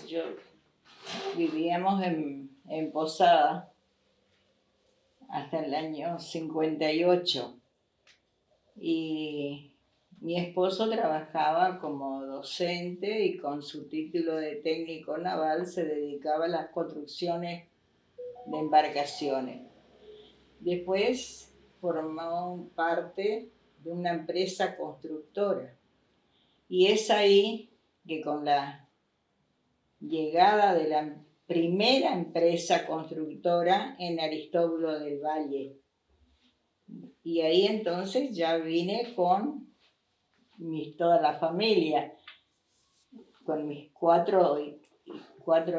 Yo vivíamos en Posada hasta el año 58 y mi esposo trabajaba como docente y con su título de técnico naval se dedicaba a las construcciones de embarcaciones. Después formó parte de una empresa constructora y es ahí que con la llegada de la primera empresa constructora en Aristóbulo del Valle. Y ahí entonces ya vine con toda la familia, con mis cuatro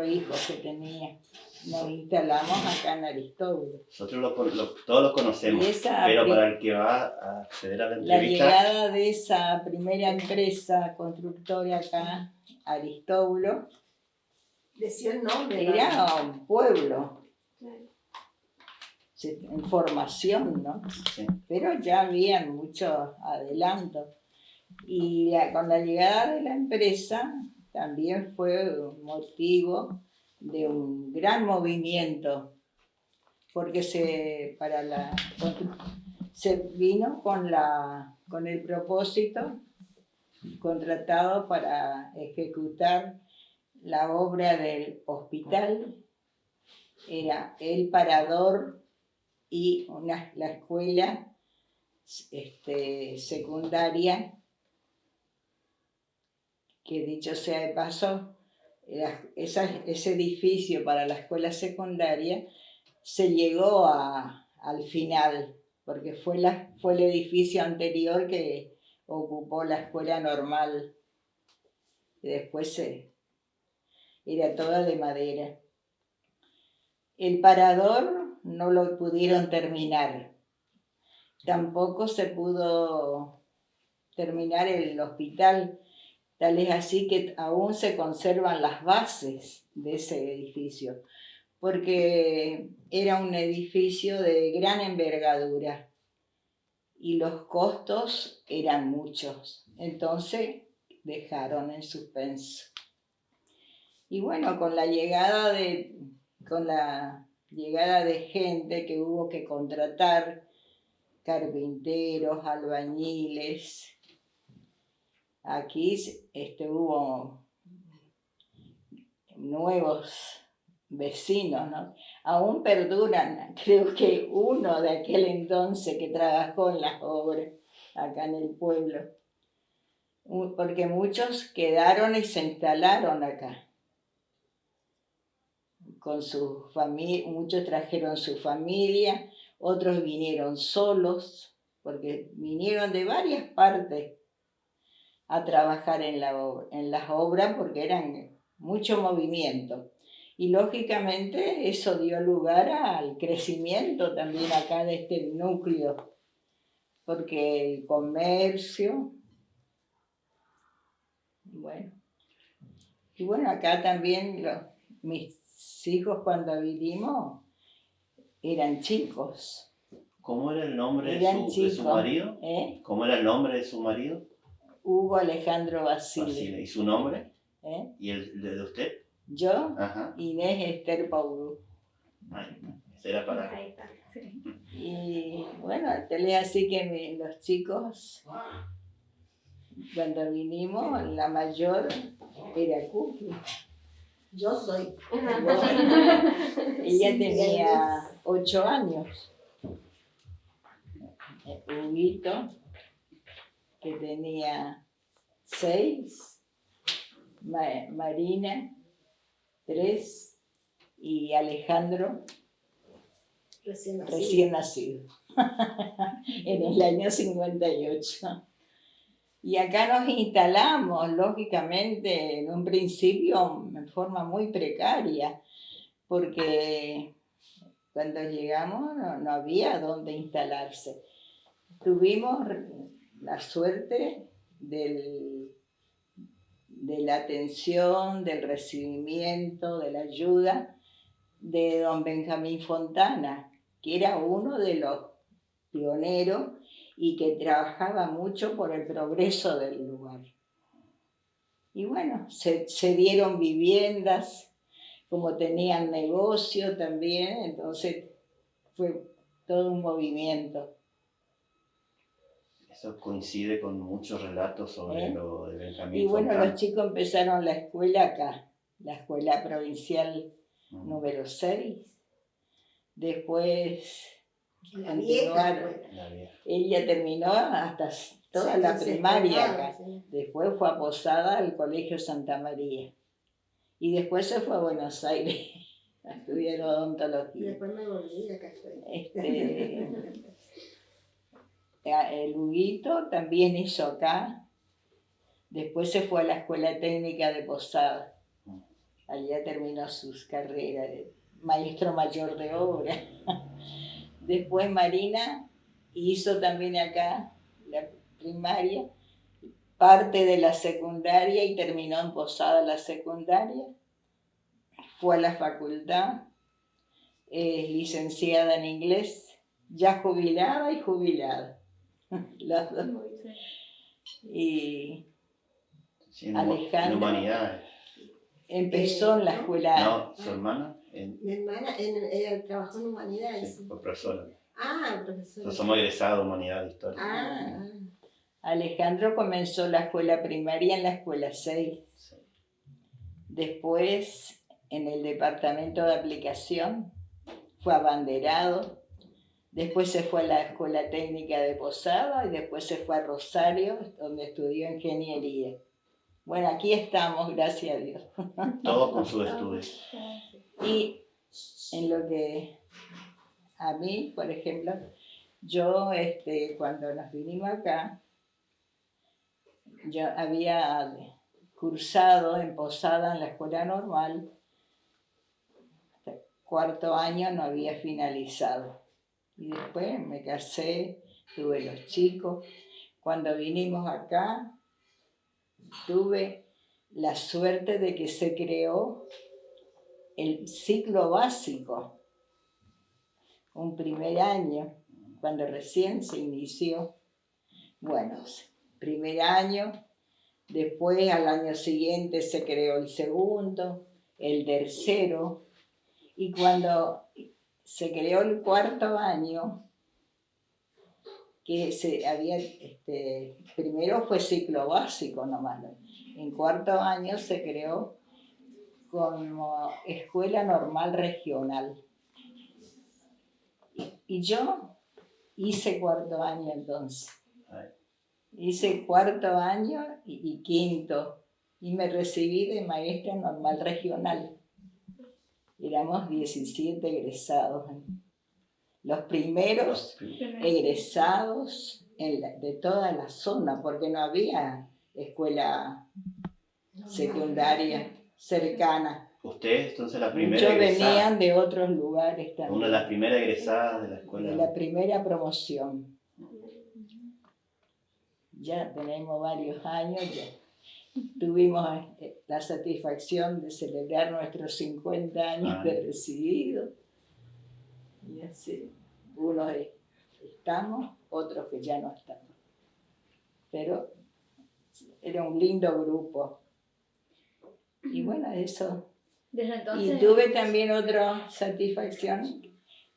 hijos que tenía. Nos instalamos acá en Aristóbulo. Nosotros todos lo conocemos, pero para el que va a acceder a la entrevista... La llegada de esa primera empresa constructora acá, Aristóbulo, decía el nombre. era un pueblo en formación, ¿no? Sí. Pero ya habían muchos adelantos. Y con la llegada de la empresa también fue un motivo de un gran movimiento, porque se vino con el propósito contratado para ejecutar la obra del hospital, era el parador y la escuela secundaria, que dicho sea de paso, ese edificio para la escuela secundaria se llegó al final, porque fue el edificio anterior que ocupó la escuela normal, y después era toda de madera. El parador no lo pudieron terminar, tampoco se pudo terminar el hospital, tal es así que aún se conservan las bases de ese edificio, porque era un edificio de gran envergadura y los costos eran muchos, entonces dejaron en suspenso. Y bueno, con la llegada de gente que hubo que contratar, carpinteros, albañiles, aquí hubo nuevos vecinos, ¿no? Aún perduran, creo que uno de aquel entonces que trabajó en las obras acá en el pueblo, porque muchos quedaron y se instalaron acá con su familia, muchos trajeron su familia, otros vinieron solos, porque vinieron de varias partes a trabajar en las obras porque eran mucho movimiento. Y lógicamente eso dio lugar al crecimiento también acá de este núcleo, porque el comercio, y bueno, acá también mis hijos cuando vinimos eran chicos. ¿Cómo era el nombre de su marido? ¿Cómo era el nombre de su marido? Hugo Alejandro Basile. ¿Y su nombre? ¿Y el de usted? Yo, Ajá. Inés Esther Paulú. Ese era para... Y bueno, tal es así que los chicos, cuando vinimos, la mayor era Cookie. Yo soy. Ella tenía 8 años. Huguito, que tenía 6. Marina, 3. Y Alejandro, recién nacido. En el año 58. Y acá nos instalamos, lógicamente, en un principio en forma muy precaria, porque cuando llegamos no había dónde instalarse. Tuvimos la suerte de la atención, del recibimiento, de la ayuda de don Benjamín Fontana, que era uno de los pioneros y que trabajaba mucho por el progreso del lugar. Y bueno, se dieron viviendas, como tenían negocio también, entonces fue todo un movimiento. Eso coincide con muchos relatos sobre lo de Benjamín Y bueno, Fontana. los chicos empezaron la escuela acá, la escuela provincial número 6. Después continuaron. Ella terminó hasta toda la primaria acá. Después fue a Posada al Colegio Santa María. Y después se fue a Buenos Aires a estudiar odontología. Y después me volví, acá estoy. El Huguito también hizo acá. Después se fue a la Escuela Técnica de Posada. Allá terminó sus carreras de maestro mayor de obra. Después Marina hizo también acá la primaria, parte de la secundaria y terminó en Posada la secundaria. Fue a la facultad, es licenciada en inglés, ya jubilada y jubilada. Las dos. Y sí, Alejandra en humanidades. Empezó en la escuela. No, su hermana. Mi hermana, ella trabajó en humanidades. Sí, fue profesora. Profesora. Nosotros somos egresados de humanidades históricas. Alejandro comenzó la escuela primaria en la escuela 6. Sí. Después, en el departamento de aplicación, fue abanderado. Después se fue a la Escuela Técnica de Posada y después se fue a Rosario, donde estudió ingeniería. Bueno, aquí estamos, gracias a Dios. Todos con sus estudios. Y en lo que a mí, por ejemplo, yo cuando nos vinimos acá, yo había cursado en Posada en la escuela normal, hasta cuarto año no había finalizado. Y después me casé, tuve los chicos. Cuando vinimos acá, tuve la suerte de que se creó el ciclo básico, un primer año, cuando recién se inició. Bueno, primer año, después al año siguiente se creó el segundo, el tercero, y cuando se creó el cuarto año, que primero fue ciclo básico nomás, en cuarto año se creó como escuela normal regional. Y yo hice cuarto año entonces. Hice cuarto año y quinto. Y me recibí de maestra normal regional. Éramos 17 egresados. Los primeros egresados de toda la zona, porque no había escuela secundaria cercana. Ustedes, entonces, la primera Muchos egresada. venían de otros lugares también. Una de las primeras egresadas de la escuela. De la primera promoción. Ya tenemos varios años, ya tuvimos la satisfacción de celebrar nuestros 50 años de recibido. Y así, unos estamos, otros que ya no estamos. Pero era un lindo grupo. Y bueno, eso. Desde entonces... Y tuve también otra satisfacción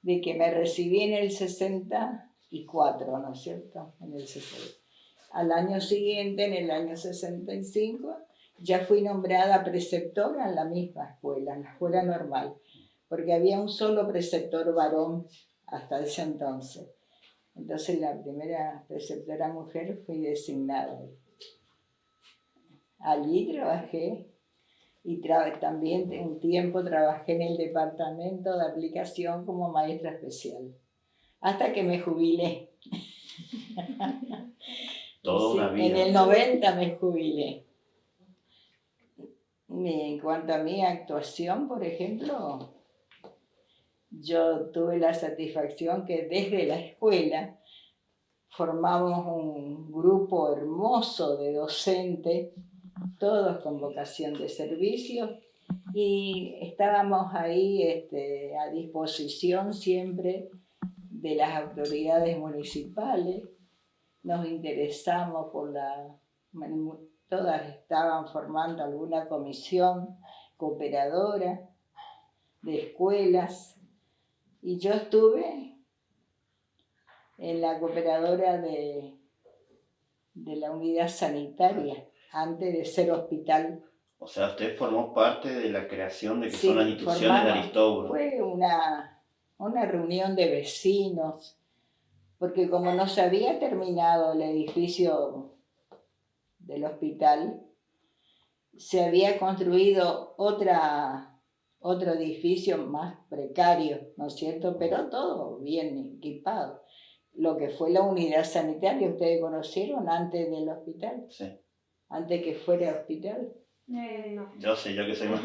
de que me recibí en el 64, ¿no es cierto? En el 60. Al año siguiente, en el año 65, ya fui nombrada preceptora en la misma escuela, en la escuela normal, porque había un solo preceptor varón hasta ese entonces. Entonces la primera preceptora mujer fui designada. Allí trabajé y también un tiempo trabajé en el departamento de aplicación como maestra especial, hasta que me jubilé. Toda una vida. En el 90 me jubilé. En cuanto a mi actuación, por ejemplo, yo tuve la satisfacción que desde la escuela formamos un grupo hermoso de docentes, todos con vocación de servicio, y estábamos ahí a disposición siempre de las autoridades municipales. Nos interesamos por todas estaban formando alguna comisión cooperadora de escuelas, y yo estuve en la cooperadora de la unidad sanitaria, antes de ser hospital. O sea, usted formó parte de la creación de que Sí, son las instituciones de Aristóbulo. Fue una reunión de vecinos, porque como no se había terminado el edificio del hospital, se había construido otro edificio más precario, ¿no es cierto? Pero todo bien equipado. Lo que fue la unidad sanitaria, ¿ustedes conocieron antes del hospital? Sí. Antes que fuera hospital. No. Yo sé, yo que soy más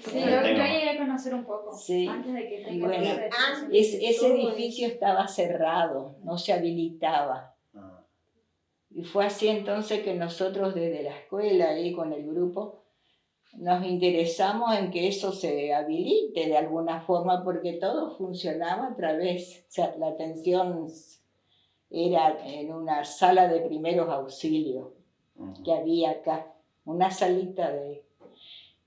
Sí, yo llegué a conocer un poco. Sí. Antes de que Y bueno, ese ese edificio estaba cerrado, no se habilitaba. Y fue así entonces que nosotros desde la escuela, ahí con el grupo, nos interesamos en que eso se habilite de alguna forma, porque todo funcionaba a través, o sea, la atención era en una sala de primeros auxilios que había acá, una salita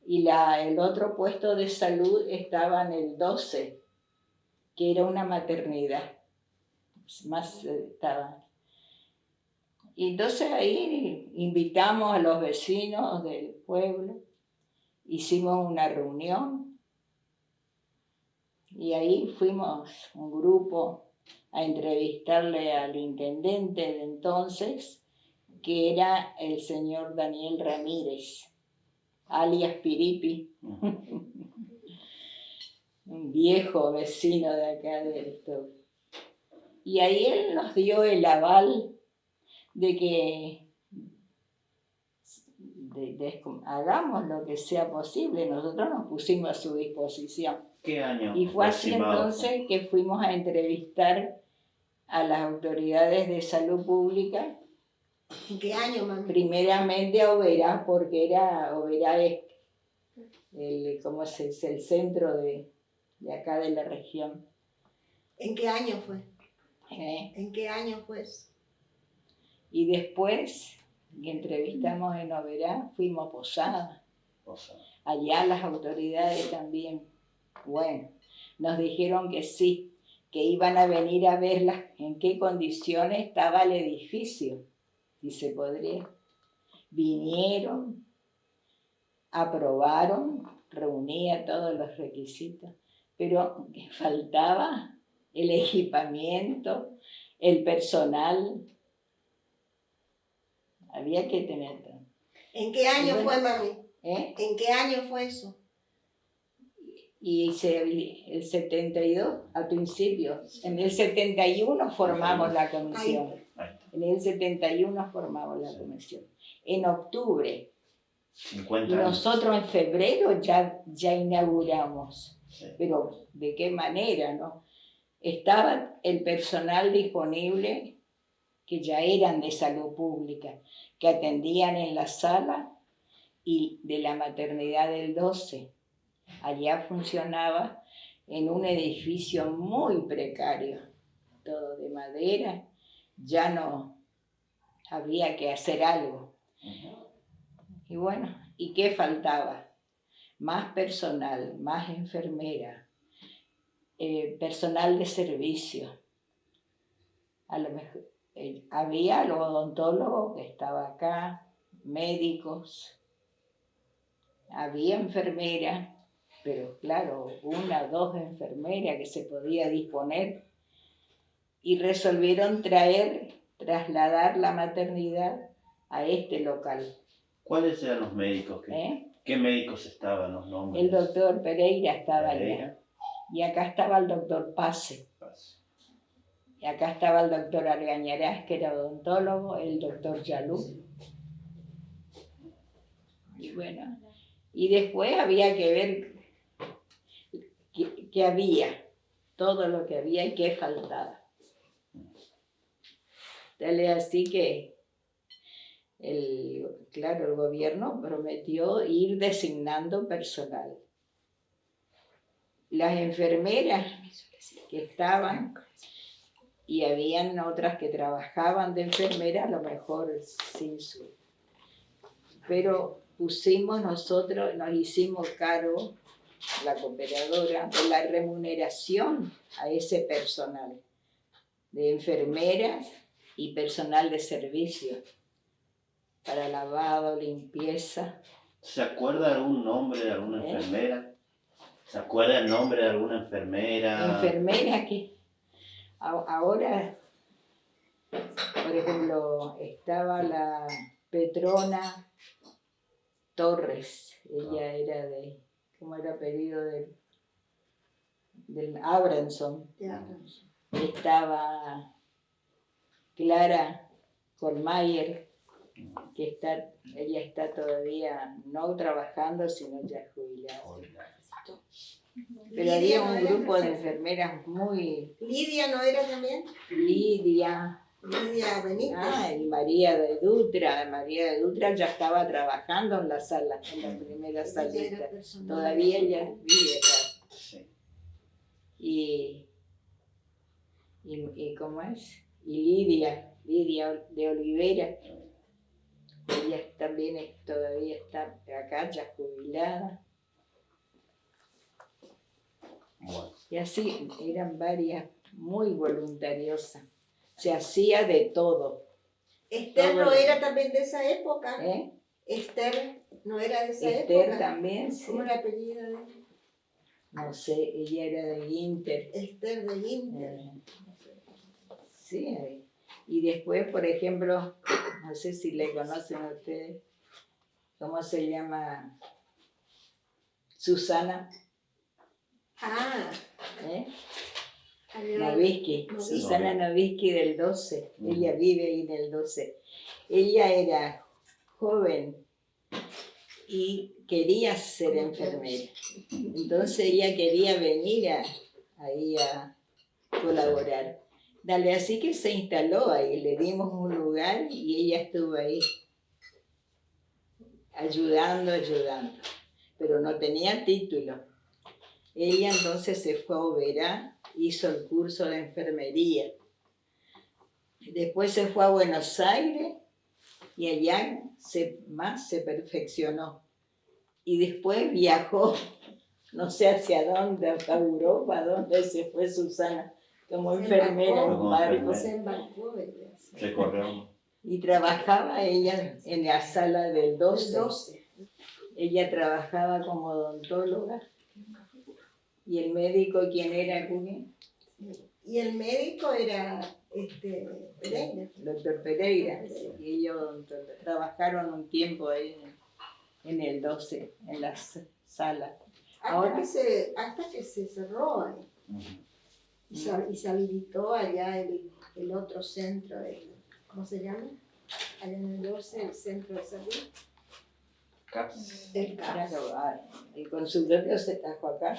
y el otro puesto de salud estaba en el 12, que era una maternidad, más estaba. Y entonces ahí invitamos a los vecinos del pueblo, hicimos una reunión y ahí fuimos un grupo a entrevistarle al intendente de entonces, que era el señor Daniel Ramírez, alias Piripi, un viejo vecino de acá de Aristóbulo. Y ahí él nos dio el aval de que hagamos lo que sea posible. Nosotros nos pusimos a su disposición. ¿Qué año? Y fue así entonces que fuimos a entrevistar a las autoridades de salud pública. ¿En qué año, mami? Primeramente a Oberá, porque Oberá es el centro de acá de la región. ¿En qué año fue? ¿En qué año fue eso? Y después que entrevistamos en Oberá, fuimos a Posada. Allá las autoridades también, bueno, nos dijeron que sí, que iban a venir a verlas en qué condiciones estaba el edificio, si se podría. Vinieron, aprobaron, reunía todos los requisitos, pero faltaba el equipamiento, el personal. Había que tener todo. ¿En qué año fue, mami? ¿En qué año fue eso? Y el 72, al principio. En el 71 formamos la comisión. En el 71 formamos la comisión. En octubre. 50 y años. Nosotros en febrero ya inauguramos. Sí. Pero ¿de qué manera, no? Estaba el personal disponible, que ya eran de salud pública, que atendían en la sala y de la maternidad del 12. Allá funcionaba en un edificio muy precario, todo de madera, ya no había que hacer algo. Y bueno, ¿y qué faltaba? Más personal, más enfermera, personal de servicio. A lo mejor había los odontólogos que estaba acá, médicos, había enfermeras, pero claro, 1 o 2 enfermeras que se podía disponer, y resolvieron trasladar la maternidad a este local. ¿Cuáles eran los médicos? ¿Qué médicos estaban los nombres? El doctor Pereira estaba allá, y acá estaba el doctor Pase. Y acá estaba el doctor Argañarás, que era odontólogo, el doctor Yalú. Y bueno, y después había que ver qué había, todo lo que había y qué faltaba. Tal es así que el gobierno prometió ir designando personal. Las enfermeras que estaban, y habían otras que trabajaban de enfermera, a lo mejor sin pero pusimos nosotros, nos hicimos cargo, la cooperadora, de la remuneración a ese personal, de enfermeras y personal de servicio, para lavado, limpieza. ¿Se acuerda de algún nombre de alguna enfermera? ¿Se acuerda el nombre de alguna enfermera? Enfermera que ahora, por ejemplo, estaba la Petrona Torres, ella era de, ¿cómo era apellido? Del Abranson. Estaba Clara Colmayer, que ella está todavía no trabajando, sino ya jubilada. Pero había un grupo de enfermeras muy... ¿Lidia no era también? Lidia Benítez. Y María de Dutra. María de Dutra ya estaba trabajando en la sala, en la primera salita. Todavía ella vive acá. Sí. Y ¿cómo es? Y Lidia de Olivera. Ella también todavía está acá, ya jubilada. Bueno. Y así eran varias muy voluntariosas. Se hacía de todo. ¿Esther no era también de esa época? ¿Eh? ¿Esther no era de esa época? Esther también, sí. ¿Cómo era el apellido de ella? No sé, ella era de Inter. Esther de Inter. Sí, y después, por ejemplo, no sé si le conocen a ustedes, ¿cómo se llama? Susana. Novisky, Susana Novisky del 12, ella vive ahí en el 12. Ella era joven y quería ser enfermera, entonces ella quería venir ahí a colaborar. Dale, así que se instaló ahí, le dimos un lugar y ella estuvo ahí ayudando, pero no tenía título. Ella entonces se fue a Oberá, hizo el curso de enfermería. Después se fue a Buenos Aires y allá se perfeccionó. Y después viajó, no sé hacia dónde, hasta Europa, donde se fue Susana, como enfermera en barco. Se embarcó. Recorrió. Y trabajaba ella en la sala del 12. Ella trabajaba como odontóloga. ¿Y el médico quién era, Cuni? Y el médico era Pereira. Doctor Pereira. Y ellos trabajaron un tiempo ahí en el 12, en la sala. Hasta que se cerró ahí. Y se habilitó allá el otro centro, ¿cómo se llama? Allá en el 12, el centro de salud. CAPS. El CAPS. El consultorio se trajo acá.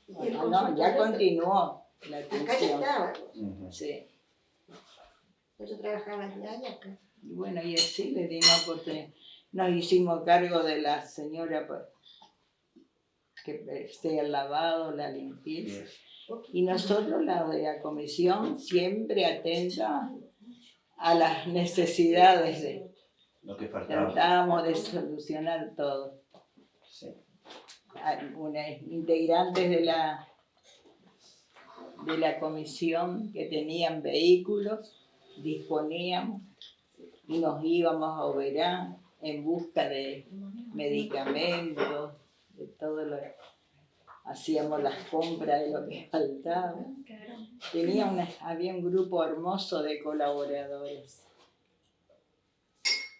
No, ya continuó la atención. Acá ya estaba. Sí. Yo trabajaba allá y acá. Y bueno, y así le dimos oportunidad. Nos hicimos cargo de la señora que sea el lavado, la limpieza. Y nosotros, la de la comisión, siempre atenta a las necesidades de... Lo que faltaba. Tratábamos de solucionar todo. Sí. Integrantes de la comisión que tenían vehículos, disponíamos y nos íbamos a Oberá en busca de medicamentos, de todo lo que hacíamos, las compras de lo que faltaba. Había un grupo hermoso de colaboradores,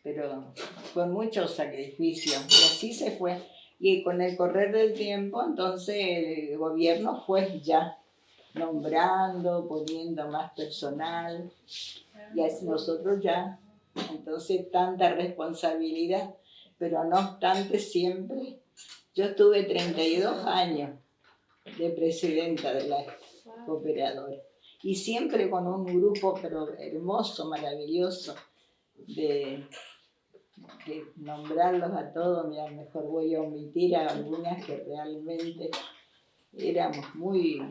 pero con muchos sacrificios, y así se fue. Y con el correr del tiempo, entonces el gobierno fue ya nombrando, poniendo más personal, y así nosotros ya, entonces tanta responsabilidad, pero no obstante siempre, yo estuve 32 años de presidenta de la cooperadora, y siempre con un grupo pero hermoso, maravilloso, de nombrarlos a todos. Mira, mejor voy a omitir a algunas que realmente éramos muy...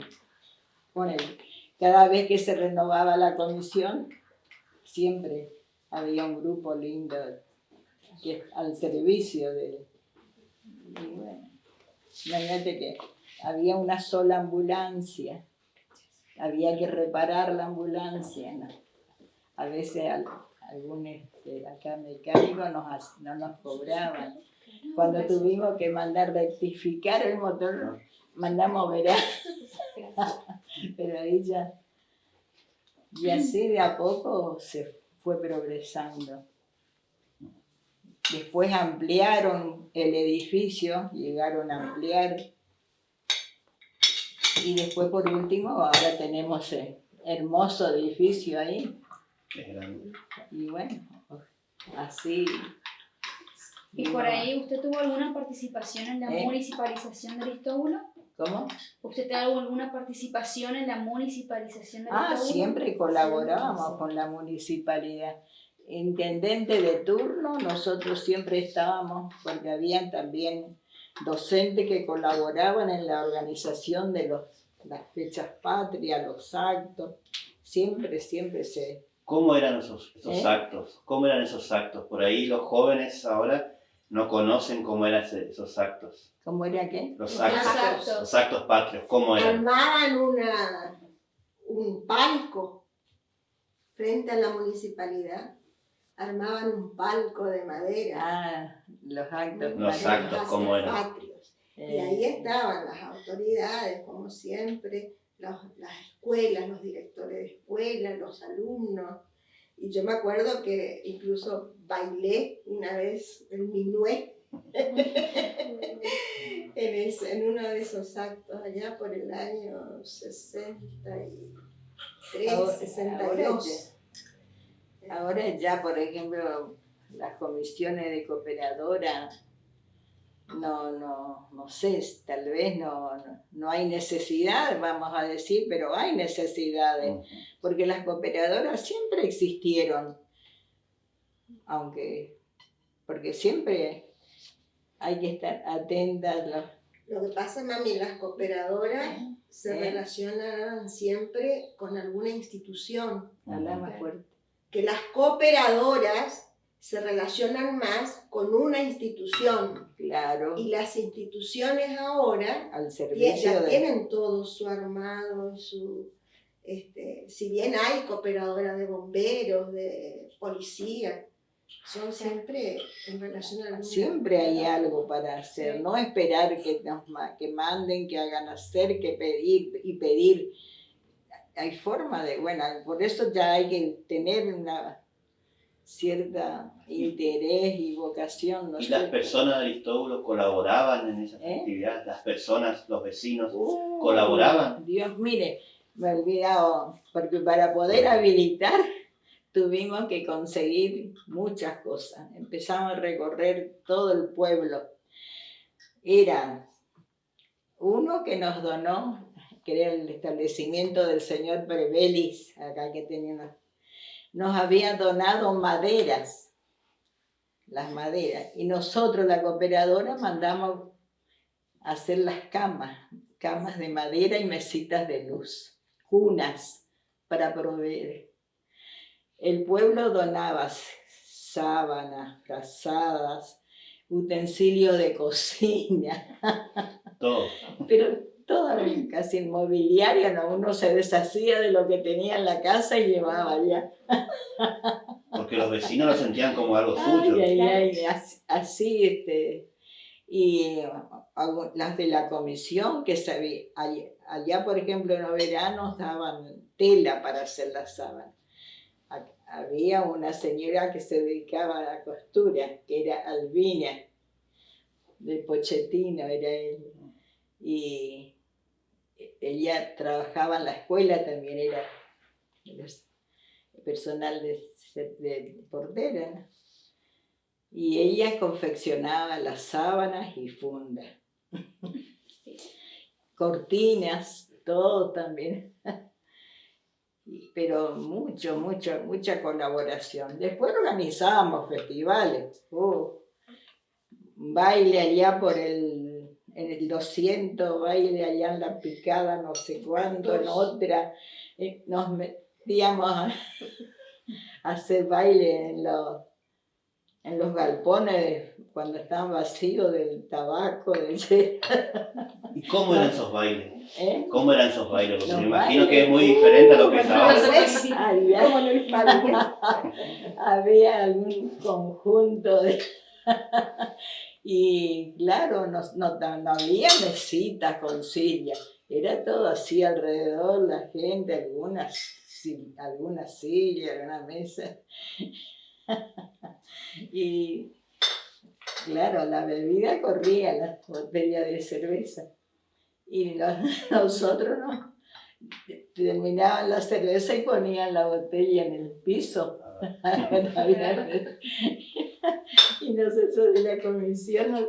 Cada vez que se renovaba la comisión, siempre había un grupo lindo que al servicio de... Y bueno, imagínate que había una sola ambulancia, había que reparar la ambulancia, ¿no? A veces algún acá mecánico no nos cobraban. Cuando tuvimos que mandar rectificar el motor, mandamos verar. Pero ahí ya... Y así de a poco se fue progresando. Después ampliaron el edificio, llegaron a ampliar. Y después por último ahora tenemos hermoso edificio ahí. Es grande. Y bueno, así. ¿Y por ahí usted tuvo alguna participación en la municipalización de Aristóbulo? ¿Cómo? ¿Usted tuvo alguna participación en la municipalización de Aristóbulo? Siempre colaborábamos con la municipalidad. Intendente de turno, nosotros siempre estábamos, porque habían también docentes que colaboraban en la organización de las fechas patrias, los actos. Siempre se... ¿Cómo eran esos actos? ¿Cómo eran esos actos? Por ahí los jóvenes ahora no conocen cómo eran esos actos. ¿Cómo era qué? Los actos patrios, ¿cómo eran? Armaban un palco frente a la municipalidad. Armaban un palco de madera. Los actos. Los actos, ¿cómo eran? Patrios. Y ahí estaban las autoridades, como siempre, las escuelas, los directores de escuelas, los alumnos. Y yo me acuerdo que incluso bailé una vez el minué en uno de esos actos allá por el año 63, 62. Ahora ya, por ejemplo, las comisiones de cooperadora, no sé, tal vez no hay necesidad, vamos a decir, pero hay necesidades, porque las cooperadoras siempre existieron, porque siempre hay que estar atentas. Lo que pasa, mami, las cooperadoras se relacionan siempre con alguna institución. Habla más fuerte. Que las cooperadoras se relacionan más con una institución. Claro. Y las instituciones ahora al servicio tienen todo su armado, si bien hay cooperadoras de bomberos, de policía, son siempre en relación a alguna. Siempre hay algo para hacer, no esperar que manden, que hagan hacer, que pedir. Hay forma por eso ya hay que tener una cierta interés y vocación. ¿Y las personas de Aristóbulo colaboraban en esas actividades? Las personas, los vecinos, ¿colaboraban? Dios, mire, me he olvidado, porque para poder habilitar tuvimos que conseguir muchas cosas. Empezamos a recorrer todo el pueblo. Era uno que nos donó, que era el establecimiento del señor Prevelis, acá que tenía, nos había donado maderas, las maderas, y nosotros, la cooperadora, mandamos a hacer las camas de madera y mesitas de luz, cunas para proveer. El pueblo donaba sábanas, frazadas, utensilios de cocina. Todo. Pero todo, casi el mobiliario, uno se deshacía de lo que tenía en la casa y llevaba allá. Porque los vecinos lo sentían como algo suyo. Así, y las de la comisión, que allá, por ejemplo, en los veranos daban tela para hacer las sábanas. Había una señora que se dedicaba a la costura, que era Albina, de Pochettino, era ella. Y ella trabajaba en la escuela también, era personal de portera, ¿no? Y ella confeccionaba las sábanas y fundas, cortinas, todo también. Pero mucha colaboración. Después organizábamos festivales, baile allá en el 200, baile allá en La Picada, no sé cuándo, en otra. Nos metíamos a hacer baile en los galpones, cuando estaban vacíos del tabaco, del... ¿Y cómo eran esos bailes? ¿Eh? ¿Cómo eran esos bailes? Porque Los me imagino que bailes, es muy diferente a lo que es ahora. Había, Como en el familia. había algún conjunto de... Y claro, no había mesitas con silla, era todo así alrededor, la gente, alguna silla, alguna mesa. Y claro, la bebida corría, las botellas de cerveza. Y nosotros no, terminaban la cerveza y ponían la botella en el piso. Y nosotros de la comisión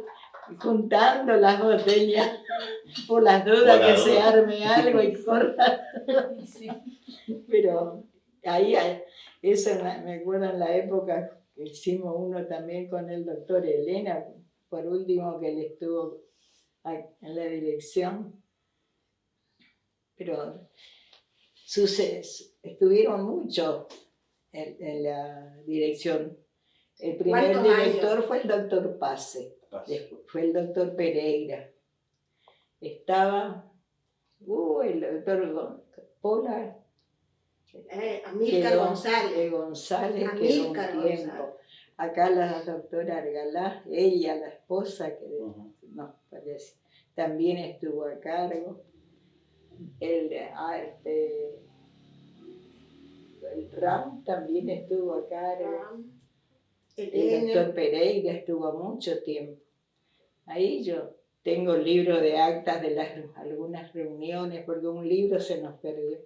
juntando las botellas por las dudas que se arme algo y corra. Sí. Pero ahí, eso me acuerdo en la época que hicimos uno también con el doctor Elena, por último que él estuvo en la dirección. Pero estuvieron mucho en la dirección. El primer director fue el doctor Pase, después fue el doctor Pereira. Estaba el doctor Pola. Amílcar González. González Amílcar quedó un tiempo. González. Acá la doctora Argalá, ella, la esposa, que no parece, también estuvo a cargo. El Ram también estuvo a cargo. El doctor Pereira estuvo mucho tiempo. Ahí yo tengo el libro de actas de algunas reuniones, porque un libro se nos perdió,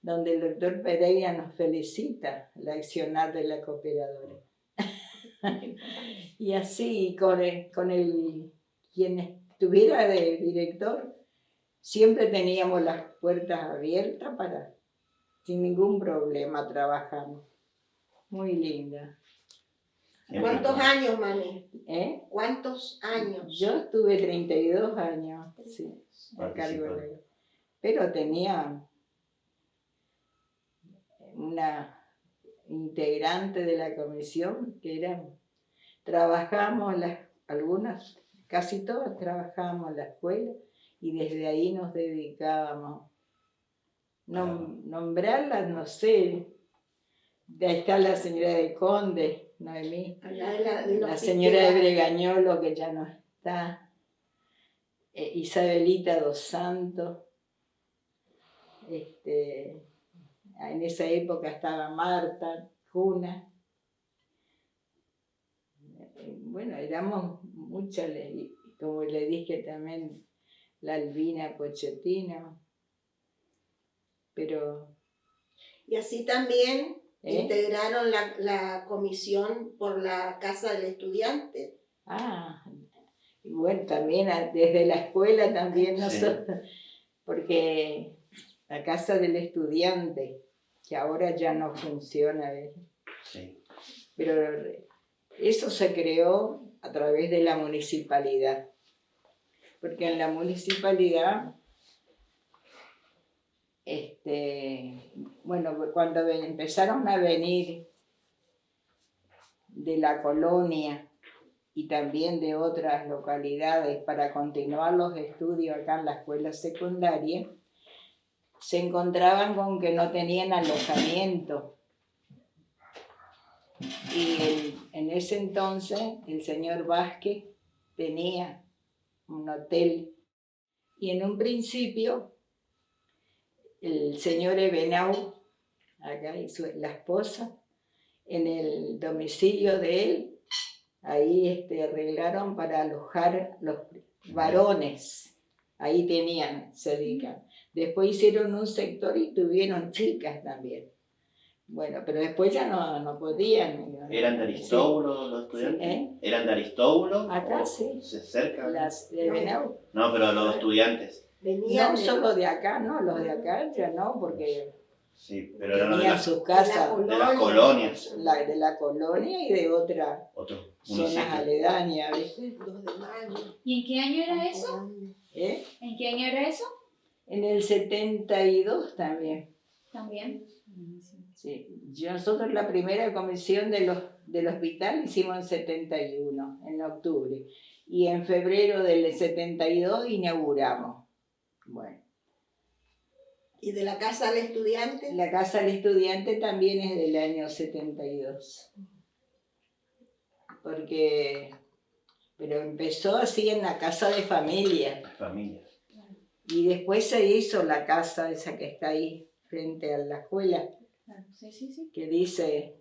donde el doctor Pereira nos felicita el accionar de la cooperadora. Y así, quien estuviera de director, siempre teníamos las puertas abiertas sin ningún problema trabajamos. Muy linda. ¿Cuántos años, mami? ¿Eh? ¿Cuántos años? Yo estuve 32 años, sí, a cargo de él. Pero tenía una integrante de la comisión que trabajamos algunas, casi todas trabajábamos en la escuela y desde ahí nos dedicábamos. Nombrarlas, no sé. Ahí está la señora de Conde, Noemí. La señora de Bregañolo, que ya no está. Isabelita dos Santos. En esa época estaba Marta, Juna. Bueno, éramos muchas, como le dije también, la Albina Pochettino. Pero... Y así también integraron la comisión por la Casa del Estudiante. Y bueno, también desde la escuela también nosotros, porque la Casa del Estudiante, que ahora ya no funciona, sí. Pero eso se creó a través de la municipalidad, porque en la municipalidad, bueno, cuando empezaron a venir de la colonia y también de otras localidades para continuar los estudios acá en la escuela secundaria, se encontraban con que no tenían alojamiento. Y en ese entonces el señor Vázquez tenía un hotel. Y en un principio el señor Ebenau, acá y la esposa, en el domicilio de él, ahí arreglaron para alojar los varones. Ahí se dedican. Después hicieron un sector y tuvieron chicas también. Bueno, pero después ya no podían. ¿Eran de Aristóbulo los estudiantes? Sí, ¿Eran de Aristóbulo? Acá sí. ¿Cerca? De Benau. No, pero los estudiantes. No solo de acá, no, los de acá ya no, porque sí, pero eran tenían sus casas de las colonias. De la colonia y de otras zonas aledañas, ¿viste? 2 de mayo. ¿Y en qué año era eso? ¿En qué año era eso? En el 72 también. También. Sí, nosotros la primera comisión del hospital hicimos en 71, en octubre, y en febrero del 72 inauguramos. Bueno, ¿Y de la casa al estudiante? la casa del estudiante también es del año 72, pero empezó así en la casa de familia, Las familias. y después se hizo la casa esa que está ahí frente a la escuela, Claro, sí. que dice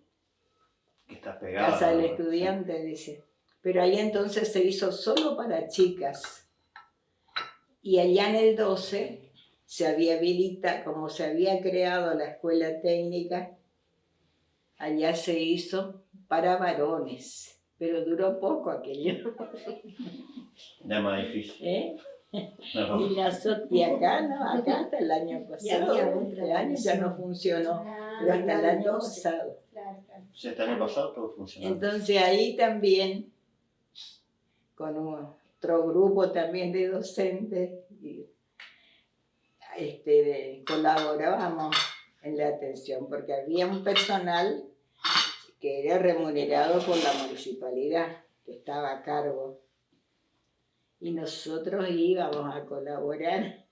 Que está pegada. Casa del ¿no? Estudiante, dice. Pero ahí entonces se hizo solo para chicas. Y allá en el 12 se había habilitado, como se había creado la escuela técnica, allá se hizo para varones. Pero duró poco aquello. Ya más difícil. ¿Eh? No. Y acá no, acá hasta el año Ya pasado. había otra Este año ya no comisión. funcionó, Ah, pero hasta el año 12. pasado. claro. Sí, este año pasado todo funcionó. Entonces ahí también, con otro grupo también de docentes, colaborábamos en la atención, porque había un personal que era remunerado por la municipalidad, que estaba a cargo. Y nosotros íbamos a colaborar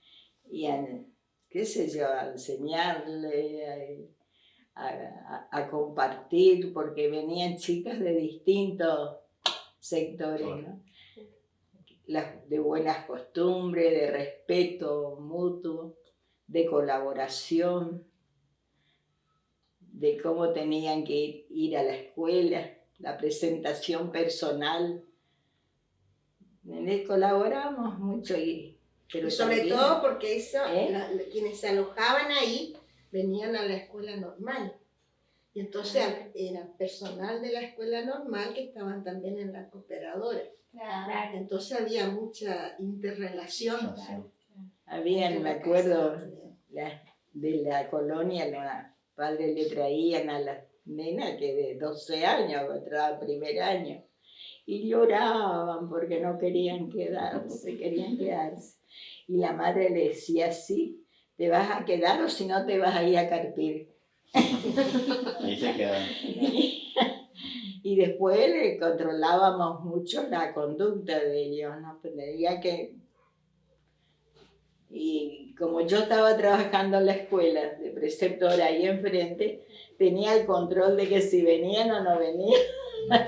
y a, qué sé yo, a enseñarle, a compartir, porque venían chicas de distintos sectores, ¿no? De buenas costumbres, de respeto mutuo, de colaboración, de cómo tenían que ir a la escuela, la presentación personal. Colaboramos mucho pero Y sobre también, todo porque eso, ¿eh? quienes se alojaban ahí venían a la escuela normal. Y entonces era personal de la escuela normal que estaban también en la cooperadora. Claro. Entonces había mucha interrelación. habían, me acuerdo, de la colonia, los padres le traían a las nenas que de 12 años, que entraba primer año, y lloraban porque no querían quedarse. Y la madre le decía, sí, ¿te vas a quedar o si no te vas a ir a Carpir? Ahí se quedan. Y después le controlábamos mucho la conducta de ellos, ¿no? Y como yo estaba trabajando en la escuela de preceptora ahí enfrente, tenía el control de que si venían o no venían.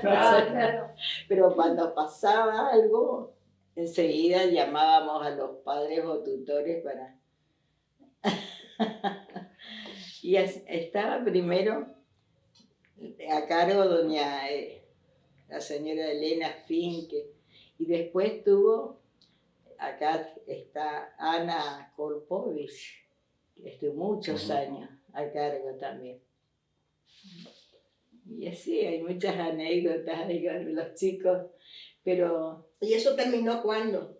Claro. Pero cuando pasaba algo, enseguida llamábamos a los padres o tutores para... Y estaba primero a cargo la señora Elena Finke, y después acá está Ana Kolpovich, que estuvo muchos años a cargo también. Y así hay muchas anécdotas de los chicos, pero... ¿Y eso terminó cuándo?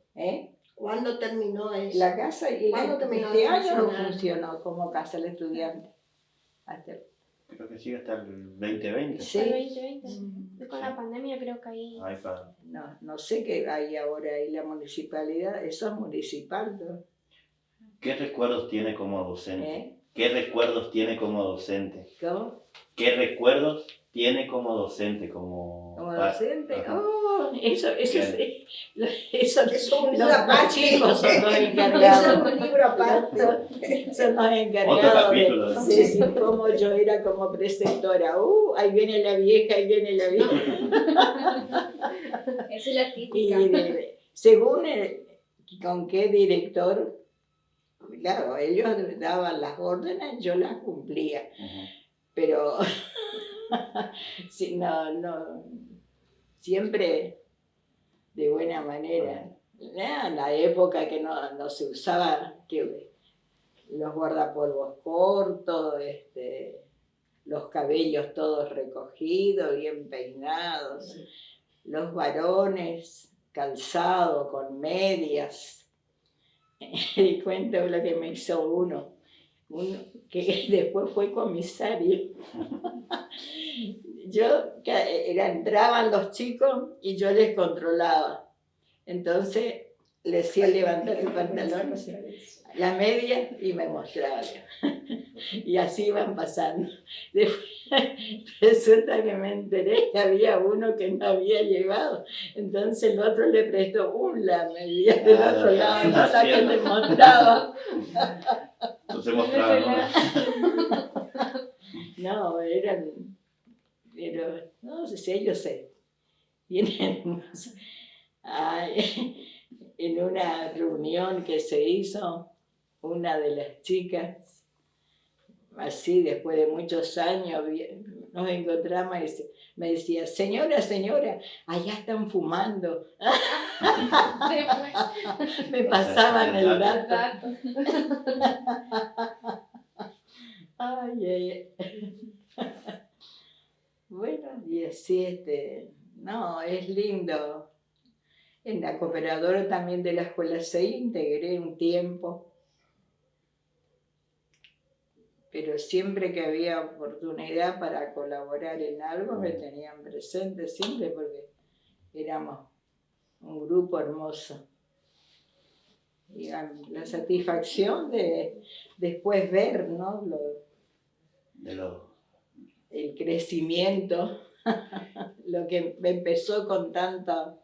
¿Cuándo terminó eso? La casa ¿Cuándo terminó este de año no funcionar? funcionó como casa del estudiante. Creo que sigue hasta el 2020. Sí. El 2020. Con la pandemia creo que ahí... Ahí para... No sé qué hay ahora ahí la municipalidad, eso es municipal, ¿no? ¿Qué recuerdos tiene como docente? ¿Eh? ¿Qué recuerdos tiene como docente? ¿Cómo? ¿Qué recuerdos tiene como docente? ¿Como docente? Ajá. Oh, eso Es un los libro aparte. chicos son los Eso es encargados. un libro aparte. Son los Otro encargados capítulo, de ¿no? sí, cómo yo era como preceptora. Ahí viene la vieja, ahí viene la vieja. Esa es la típica. Y según con qué director, claro, ellos daban las órdenes, yo las cumplía. Pero sí, no, siempre de buena manera. En la época que no se usaba los guardapolvos cortos, los cabellos todos recogidos, bien peinados, los varones calzados con medias. Y cuento lo que me hizo uno que después fue comisario. Entraban los chicos y yo les controlaba. Entonces le hacía levantar el pantalón, la media y me mostraba. Y así iban pasando. Después resulta que me enteré que había uno que no había llegado. Entonces el otro le prestó la media del otro lado, no la que le mostraba. Entonces mostraba, No, pero no sé si ellos tienen, en una reunión que se hizo, una de las chicas, así después de muchos años, nos encontramos y me decía, señora, allá están fumando. Me pasaban el dato. Ay. Bueno, y así, no, es lindo. En la cooperadora también de la escuela 6 integré un tiempo, pero siempre que había oportunidad para colaborar en algo me tenían presente siempre porque éramos un grupo hermoso. Y la satisfacción de después ver, ¿no? El crecimiento, lo que empezó con tanta...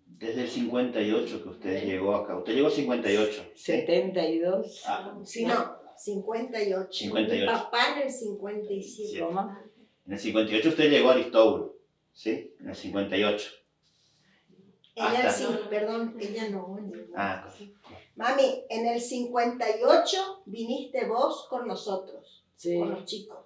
Desde el 58 que usted llegó acá. Usted llegó en 58. 72. Sí, no, 58. 58. Mi papá en el 57. Sí. ¿Cómo? En el 58 usted llegó a Aristóbulo, ¿sí? En el 58. Ella sí, perdón, ella no. Ah, Mami, en el 58 viniste vos con nosotros, Sí. con los chicos.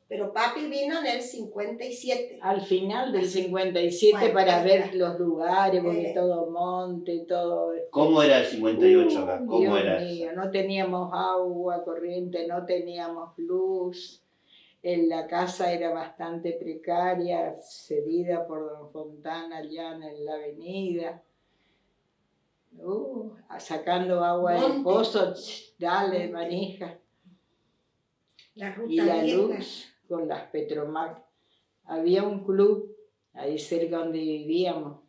Pero papi vino en el 57. Al final del 57 Bueno, para ahí ver está. los lugares, porque todo monte, todo... ¿Cómo era el 58 acá? ¿Cómo Dios era mío, eso? no teníamos agua corriente, no teníamos luz. La casa era bastante precaria, cedida por don Fontana allá en la avenida. Sacando agua del pozo, dale, manija. La ruta Y la vieja. luz con las Petromac. Había un club ahí cerca donde vivíamos,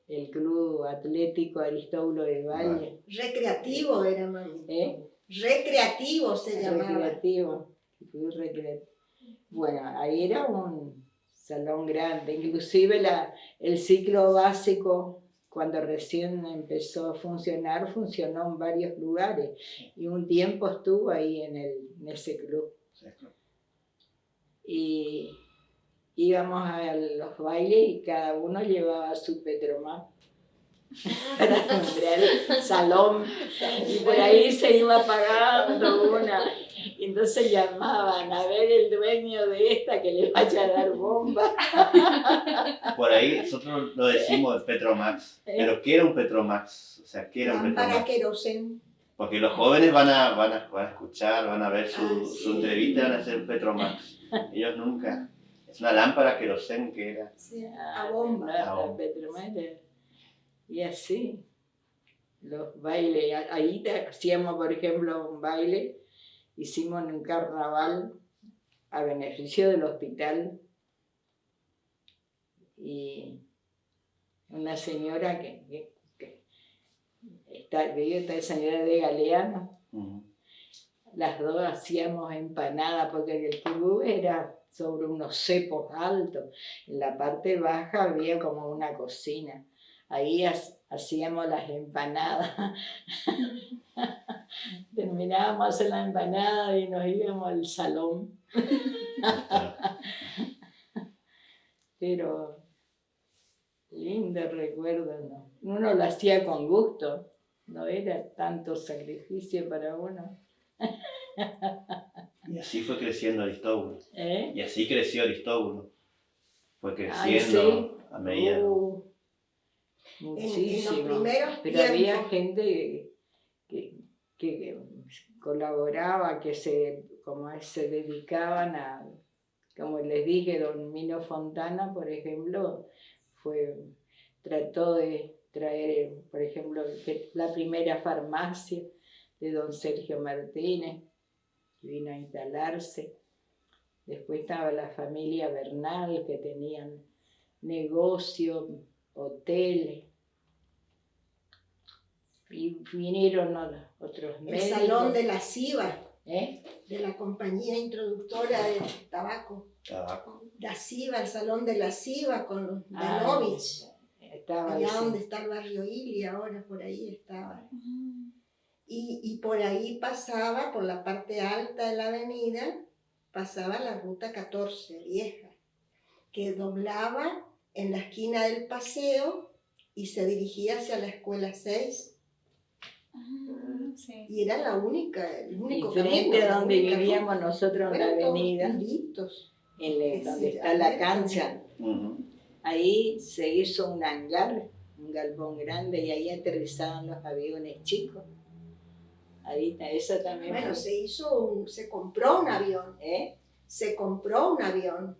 el Club Atlético Aristóbulo de Valle. Recreativo era, mami. Recreativo se llamaba. Club recreativo. Bueno, ahí era un salón grande, inclusive el ciclo básico, cuando recién empezó a funcionar, funcionó en varios lugares y un tiempo estuvo ahí en ese club. Y íbamos a los bailes y cada uno llevaba su Petromac para nombrar el salón y por ahí se iba pagando una. Y entonces llamaban a ver el dueño de esta que le vaya a dar bomba. Por ahí nosotros lo decimos Petromax. ¿Pero qué era un Petromax? O sea, ¿qué era un Petromax? Para querosén. Porque los jóvenes van a escuchar, van a ver su entrevista y van a hacer Petromax. Ellos nunca. Es una lámpara querosén que era. Sí, a bomba. Petromax. Y así, los bailes. Ahí hacíamos, por ejemplo, un baile. Hicimos un carnaval a beneficio del hospital y una señora que vive esta señora de Galeano, las dos hacíamos empanadas porque el club era sobre unos cepos altos, en la parte baja había como una cocina, ahí hacíamos las empanadas. Terminábamos de hacer la empanada y nos íbamos al salón. Pero lindo recuerdo, ¿no? Uno lo hacía con gusto, no era tanto sacrificio para uno. Y así fue creciendo Aristóbulo. Y así creció Aristóbulo. Fue creciendo a medida. Muchísimo. En los primeros pero tiempos. había gente que colaboraba, que se dedicaban a, como les dije, don Mino Fontana, por ejemplo, trató de traer, por ejemplo, la primera farmacia de don Sergio Martínez, que vino a instalarse. Después estaba la familia Bernal, que tenían negocio, hoteles. Y vinieron otros El médicos. salón de la CIBA, ¿Eh? de la compañía introductora del tabaco. Tabaco. La CIBA, el salón de la CIBA con los Ah, Danovich. Estaba Allá ese. donde está el barrio Ili, ahora por ahí estaba. Y por ahí pasaba, por la parte alta de la avenida, pasaba la ruta 14, vieja, que doblaba en la esquina del paseo y se dirigía hacia la escuela 6. Sí. Y era la única, el único Y frente camino, a la donde única vivíamos ruta. nosotros en la Fueron todos avenida, tiritos. donde está la cancha, Ujú. ahí se hizo un hangar, un galpón grande, y ahí aterrizaban los aviones chicos. Ahí está, eso también Bueno, fue. se compró un avión. ¿Eh? Se compró un avión.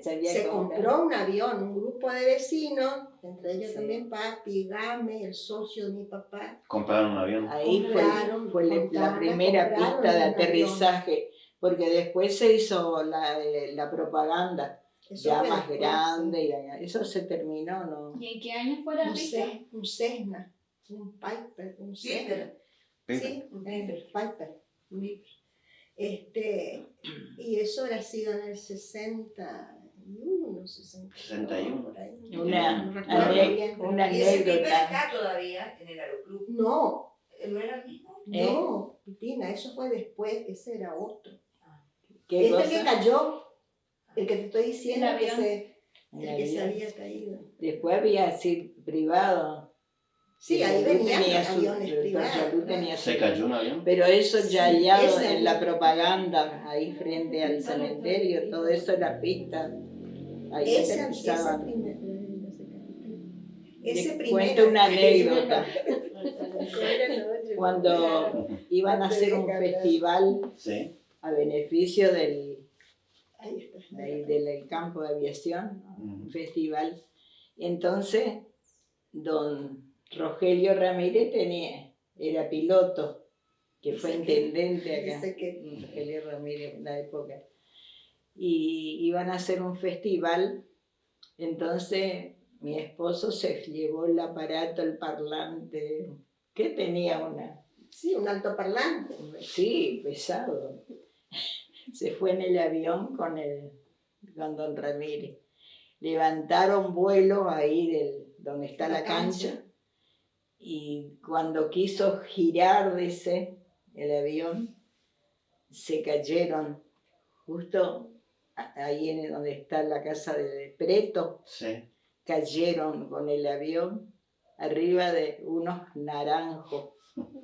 Se había Se comprado. compró un avión, un grupo de vecinos, entre ellos Sí. también papi, Game, el socio de mi papá. Compraron un avión. Ahí Compraron, fue la Fontana, primera compraron pista de un aterrizaje, porque después se hizo la propaganda, Eso ya fue más después, grande, y eso se terminó, ¿no? ¿Y en qué año fue la pista? Un Cessna, un Piper, un Cessna. Sí, un Piper. Y eso habrá sido en el 61, 61. por ahí. Una, No recuerdo bien, pero- una ¿Y ese Piper anécdota. está todavía en el aeroclub? No, ¿No era el mismo? no, Pitina, eso fue después, ese era otro. ¿Qué Este cosa? que cayó, el que te estoy diciendo, El que avión. Un el que se avión. había caído. Después había así privado. Sí, ahí Salud venían tenía su- aviones el doctor privados. Salud tenía ¿Se su- cayó un avión? Pero eso ya Sí, hallado ese en la avión. propaganda, ahí frente al cementerio, todo eso era pista. Ahí Ese aterrizaban. primer. Les cuento una anécdota. Cuando iban a hacer un festival Sí. a beneficio del Ahí está. del campo de aviación, ¿no? Ujú. Un festival. Y entonces, don Rogelio Ramírez era piloto, que fue Dice que- intendente acá. dice que- Rogelio Ramírez en la época. Y iban a hacer un festival, entonces mi esposo se llevó el aparato, el parlante, que tenía Sí, un altoparlante. sí, pesado. Se fue en el avión con don Ramírez. Levantaron vuelo ahí donde está la cancha, y cuando quiso girar, dice, el avión, se cayeron justo ahí en donde está la casa de Preto, Sí. cayeron con el avión arriba de unos naranjos.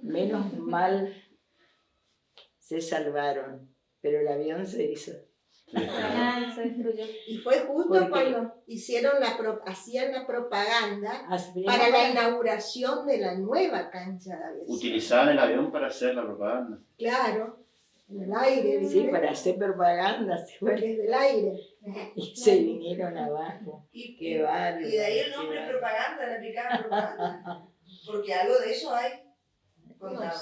Menos mal se salvaron, pero el avión se hizo. Ah, se destruyó. Y fue justo ¿Por qué? cuando hacían la propaganda Así- para la inauguración de la nueva cancha de aviación. Utilizaban el avión para hacer la propaganda. Claro, en el aire, Sí, ¿viste? para hacer propaganda, se fue, Desde el aire. y se vinieron abajo. Y, Qué bárbaro. y de ahí el qué nombre bárbaro. propaganda, le aplicaban propaganda. Porque algo de eso hay. No Contaban.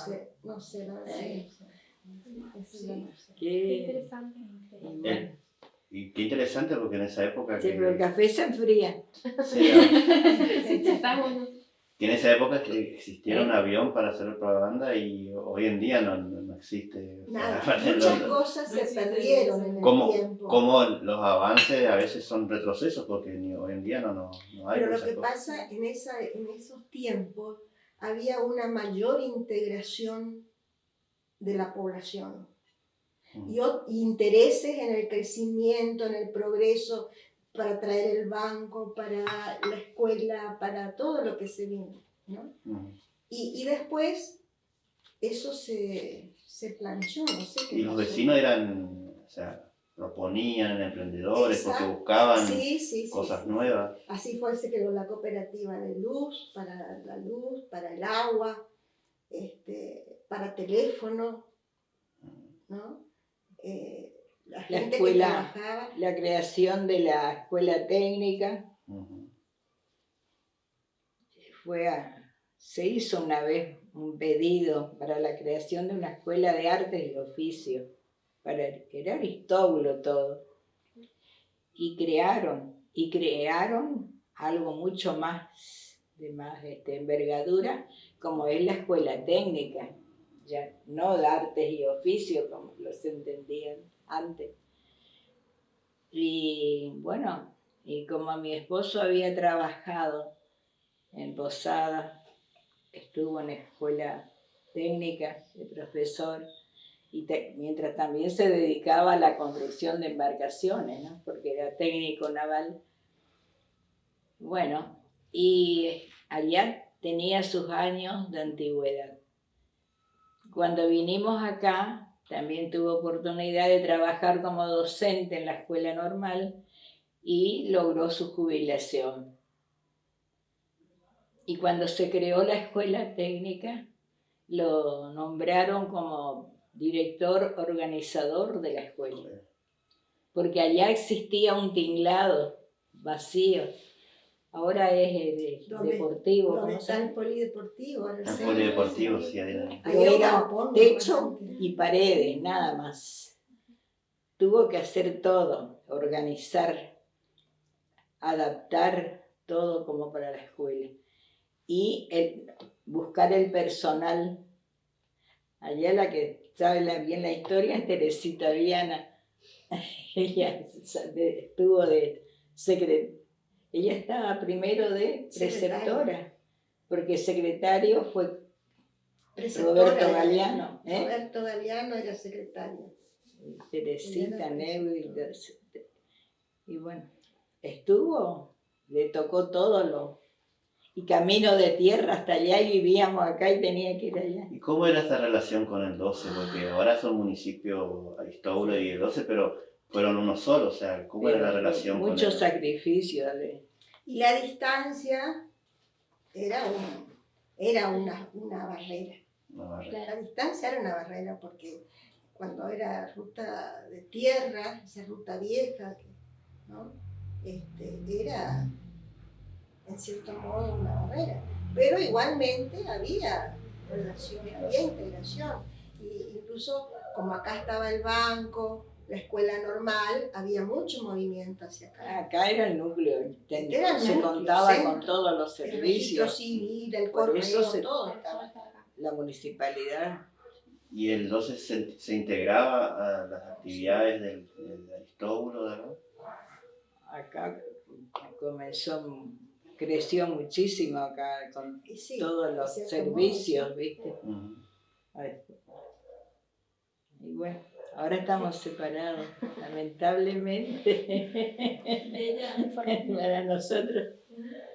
sé, la verdad. Eso ya no sé. Qué Qué interesante. y bueno. Y qué interesante porque en esa época Sí, que, pero el café se enfría. Sí, está bueno. que en esa época que existiera un avión para hacer propaganda y hoy en día no existe. O sea, Nada, aparte muchas lo- cosas se perdieron en el ¿Cómo, tiempo. cómo los avances a veces son retrocesos porque hoy en día no hay Pero lo esas que cosas. pasa en esos tiempos, había una mayor integración de la población y intereses en el crecimiento, en el progreso, para traer el banco, para la escuela, para todo lo que se vino, ¿no? Ujú. Y después eso se planchó, no sé qué Y los pasó. vecinos o sea, proponían emprendedores porque Exacto. buscaban Sí, cosas sí. nuevas. Así fue, se creó la cooperativa de luz, para el agua, para teléfono, ¿no? La gente escuela. que trabajaba, La creación de la escuela técnica Ujú. se hizo una vez un pedido para la creación de una escuela de artes y oficios. Era Aristóbulo todo. Y crearon algo mucho más de más envergadura, como es la escuela técnica, ya no de artes y oficios como los entendían antes. Y bueno, y como mi esposo había trabajado en Posada, estuvo en la escuela técnica de profesor, y mientras también se dedicaba a la construcción de embarcaciones, ¿no? Porque era técnico naval. Bueno, y allá tenía sus años de antigüedad. Cuando vinimos acá, también tuve oportunidad de trabajar como docente en la escuela normal y logró su jubilación. Y cuando se creó la escuela técnica, lo nombraron como director organizador de la escuela, porque allá existía un tinglado vacío. Ahora es deportivo. ¿Dónde está el polideportivo? El polideportivo, sí, ahí. Pero era techo y paredes, nada más. Tuvo que hacer todo, organizar, adaptar todo como para la escuela. Y buscar el personal. Allá la que sabe bien la historia es Teresita Viana. Ella estuvo de secretaria. Ella estaba primero de preceptora, porque secretario fue Roberto Galeano. Roberto Galeano era secretario. Teresita, Neuil. Y bueno, estuvo, le tocó todo lo... Y camino de tierra hasta allá, y vivíamos acá y tenía que ir allá. ¿Y cómo era esa relación con el 12? Porque ahora son municipios Aristóbulo y el 12, pero fueron uno solo, o sea, ¿cómo era la relación con muchos él? sacrificios. Y la distancia era una barrera. La distancia era una barrera porque cuando era ruta de tierra, esa ruta vieja, ¿no? Era en cierto modo una barrera. Pero igualmente había relación, había integración. Y incluso como acá estaba el banco, la escuela normal, había mucho movimiento hacia acá. Acá era el núcleo, Era el se núcleo, contaba centro, con todos los el registro servicios. civil, el Por correo, eso todo estaba acá. La municipalidad. ¿Y el 12 se integraba a las actividades del Aristóbulo, ¿verdad? Acá creció muchísimo acá con todos los servicios, ¿viste? Y bueno, ahora estamos separados, lamentablemente, para nosotros.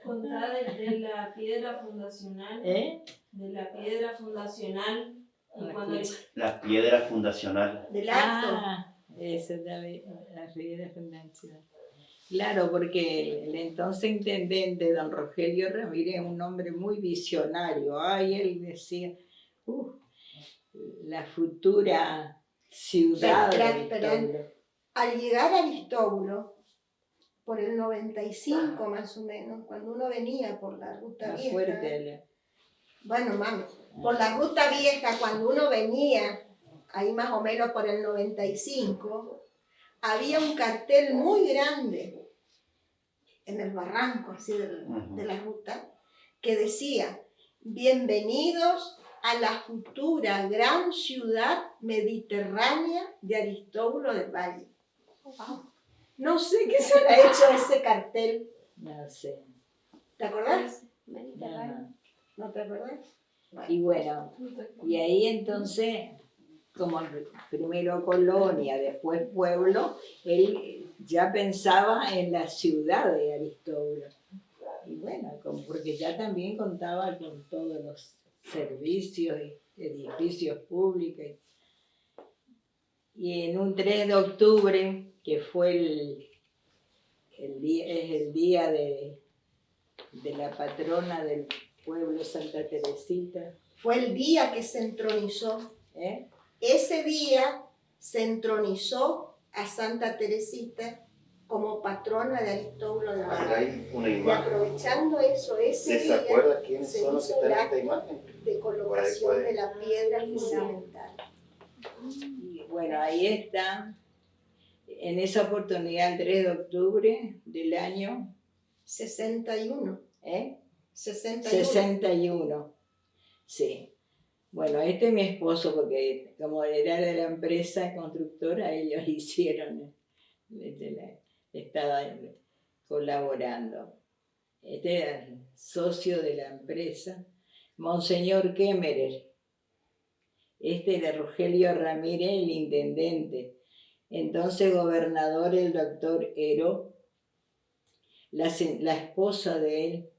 Contá de la piedra fundacional. De la piedra fundacional. Y cuando La piedra fundacional. Del acto. Esa es la piedra fundacional. Claro, porque el entonces intendente, don Rogelio Ramírez, es un hombre muy visionario. Ay, él decía, la futura ciudad de Aristóbulo. Al llegar a Aristóbulo, por el 95 más o menos, cuando uno venía por la ruta vieja, bueno, mami, por la ruta vieja, cuando uno venía, ahí más o menos por el 95, había un cartel muy grande en el barranco así de la ruta, que decía, bienvenidos a la futura gran ciudad mediterránea de Aristóbulo del Valle. No sé qué se le ha hecho a ese cartel. No sé. ¿Te acordás? No. ¿No te acordás? Y bueno, y ahí entonces, como primero colonia, después pueblo, él ya pensaba en la ciudad de Aristóbulo. Y bueno, porque ya también contaba con todos los servicios y edificios públicos. Y en un 3 de octubre, que fue el día de la patrona del pueblo, Santa Teresita. Fue el día que se entronizó. Ese día se entronizó a Santa Teresita como patrona de Aristóbulo del Valle. Y aprovechando eso, ese día ¿Se acuerda quiénes se son los que hizo están el en esta acto imagen? de colocación de la piedra fundamental. Y bueno, ahí está. En esa oportunidad, el 3 de octubre del año 61. 61. 61. Sí. Bueno, este es mi esposo, porque como era de la empresa constructora, ellos hicieron, estaba colaborando. Este era el socio de la empresa, Monseñor Kemmerer. Este era Rogelio Ramírez, el intendente. Entonces gobernador el doctor Heró, la esposa de él,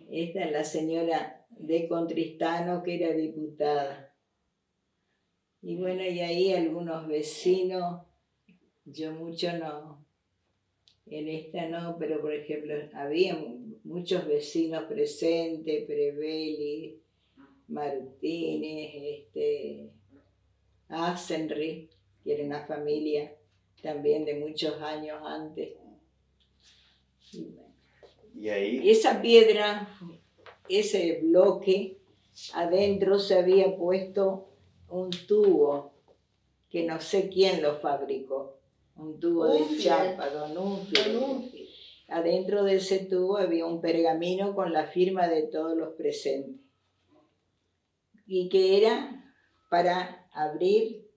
esta es la señora de Contristano, que era diputada. Y bueno, y ahí algunos vecinos, yo mucho no, en esta no, pero por ejemplo, había muchos vecinos presentes, Prebelli, Martínez, Asenri, que era una familia también de muchos años antes. Y ahí, Esa piedra, ese bloque, adentro se había puesto un tubo, que no sé quién lo fabricó, un tubo de chapa, Don Unfiel. Adentro de ese tubo había un pergamino con la firma de todos los presentes, y que era para abrir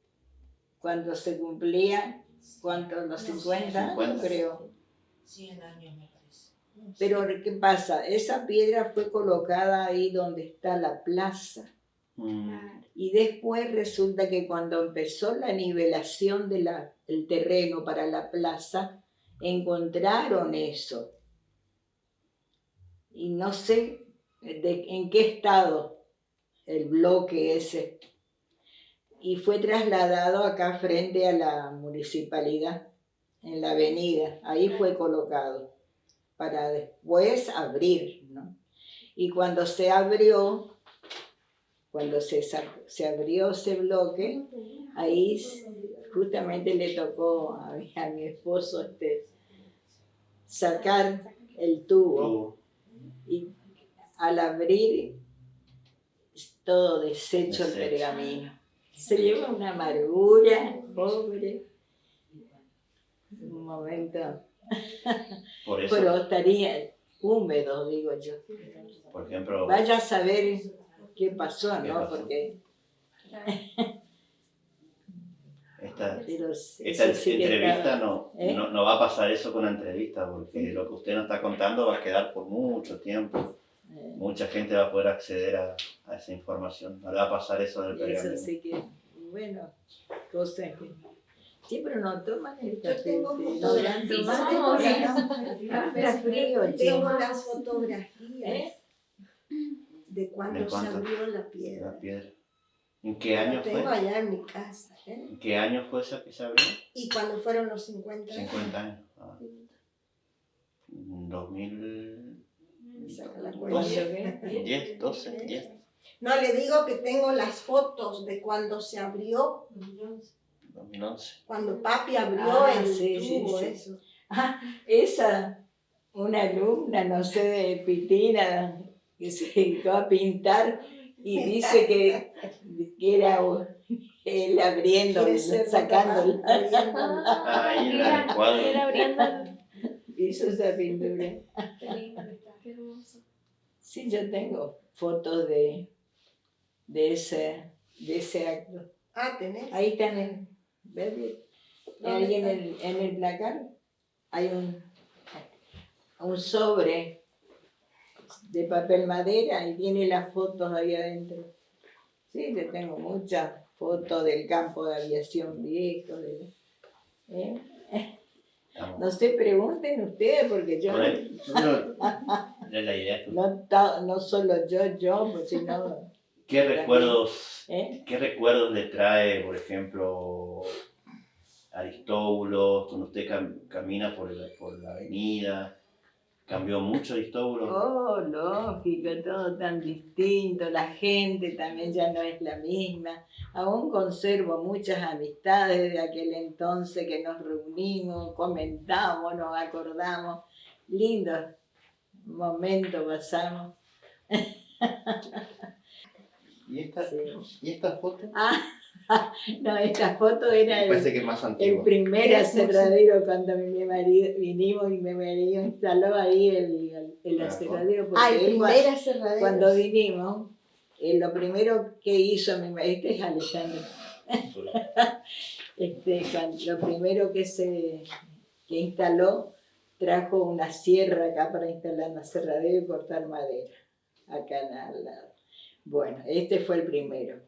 cuando se cumplía, los 50 años, creo. 100 años me parece. Pero ¿qué pasa? Esa piedra fue colocada ahí donde está la plaza. Y después resulta que cuando empezó la nivelación del terreno para la plaza, encontraron eso. Y no sé en qué estado el bloque ese. Y fue trasladado acá frente a la municipalidad, en la avenida. Ahí fue colocado para después abrir, ¿no? Y cuando se abrió, cuando se abrió ese bloque, ahí justamente le tocó a mi esposo sacar el tubo. Y al abrir, todo deshecho el pergamino. Se llevó una amargura, pobre. Un momento. por eso, Pero estaría húmedo, digo yo. por ejemplo, Vaya a saber qué pasó, ¿Qué ¿no? pasó? Porque esta pero eso sí que entrevista estaba, no va a pasar eso con la entrevista, porque lo que usted nos está contando va a quedar por mucho tiempo. Mucha gente va a poder acceder a esa información. No le va a pasar eso del pergamino. Eso sí que, bueno, cosas que... Sí, pero no toman el Yo café. tengo sí, fotografías. no toman, está frío, Tengo chico. las fotografías de cuando ¿De se cuánto? abrió la piedra. La piedra. ¿En qué año La tengo fue? allá en mi casa. ¿En qué año fue esa que se abrió? Y cuando fueron los 50 años. 50 años. 2000... Me saca la cuenta. 10, 12, 10. No, le digo que tengo las fotos de cuando se abrió, 2011. cuando papi abrió Ah, el sí, tubo, sí. eso. Esa, una alumna, no sé, de Pitina, que se dedicó a pintar y dice que era él abriendo, Quiere ser sacando, Ahí en el cuadro. Era abriendo hizo esa pintura. Qué lindo está, qué hermoso. Sí, yo tengo fotos de ese acto. Ah, tenés. Ahí están, ¿ves? Ahí en el placar hay un sobre de papel madera y tiene las fotos ahí adentro. Sí, yo tengo muchas fotos del campo de aviación viejo. No sé, pregunten ustedes porque yo Es la idea. no solo yo, pues, sino... ¿Qué recuerdos, ¿eh? ¿Qué recuerdos le trae, por ejemplo, Aristóbulo, cuando usted camina por la avenida? ¿Cambió mucho Aristóbulo? Oh, lógico, todo tan distinto, la gente también ya no es la misma. Aún conservo muchas amistades de aquel entonces que nos reunimos, comentamos, nos acordamos. Lindos momentos pasamos. ¿Y esta, Sí. ¿Y esta foto? Ah, No, esta foto era Parece que es más el antiguo. primer aserradero cuando mi marido vinimos y mi marido instaló ahí el aserradero. Porque El él primer aserradero. cuando vinimos, lo primero que hizo mi marido, este es Alejandro, lo primero que instaló, trajo una sierra acá para instalar un aserradero y cortar madera, acá al lado. Bueno, este fue el primero.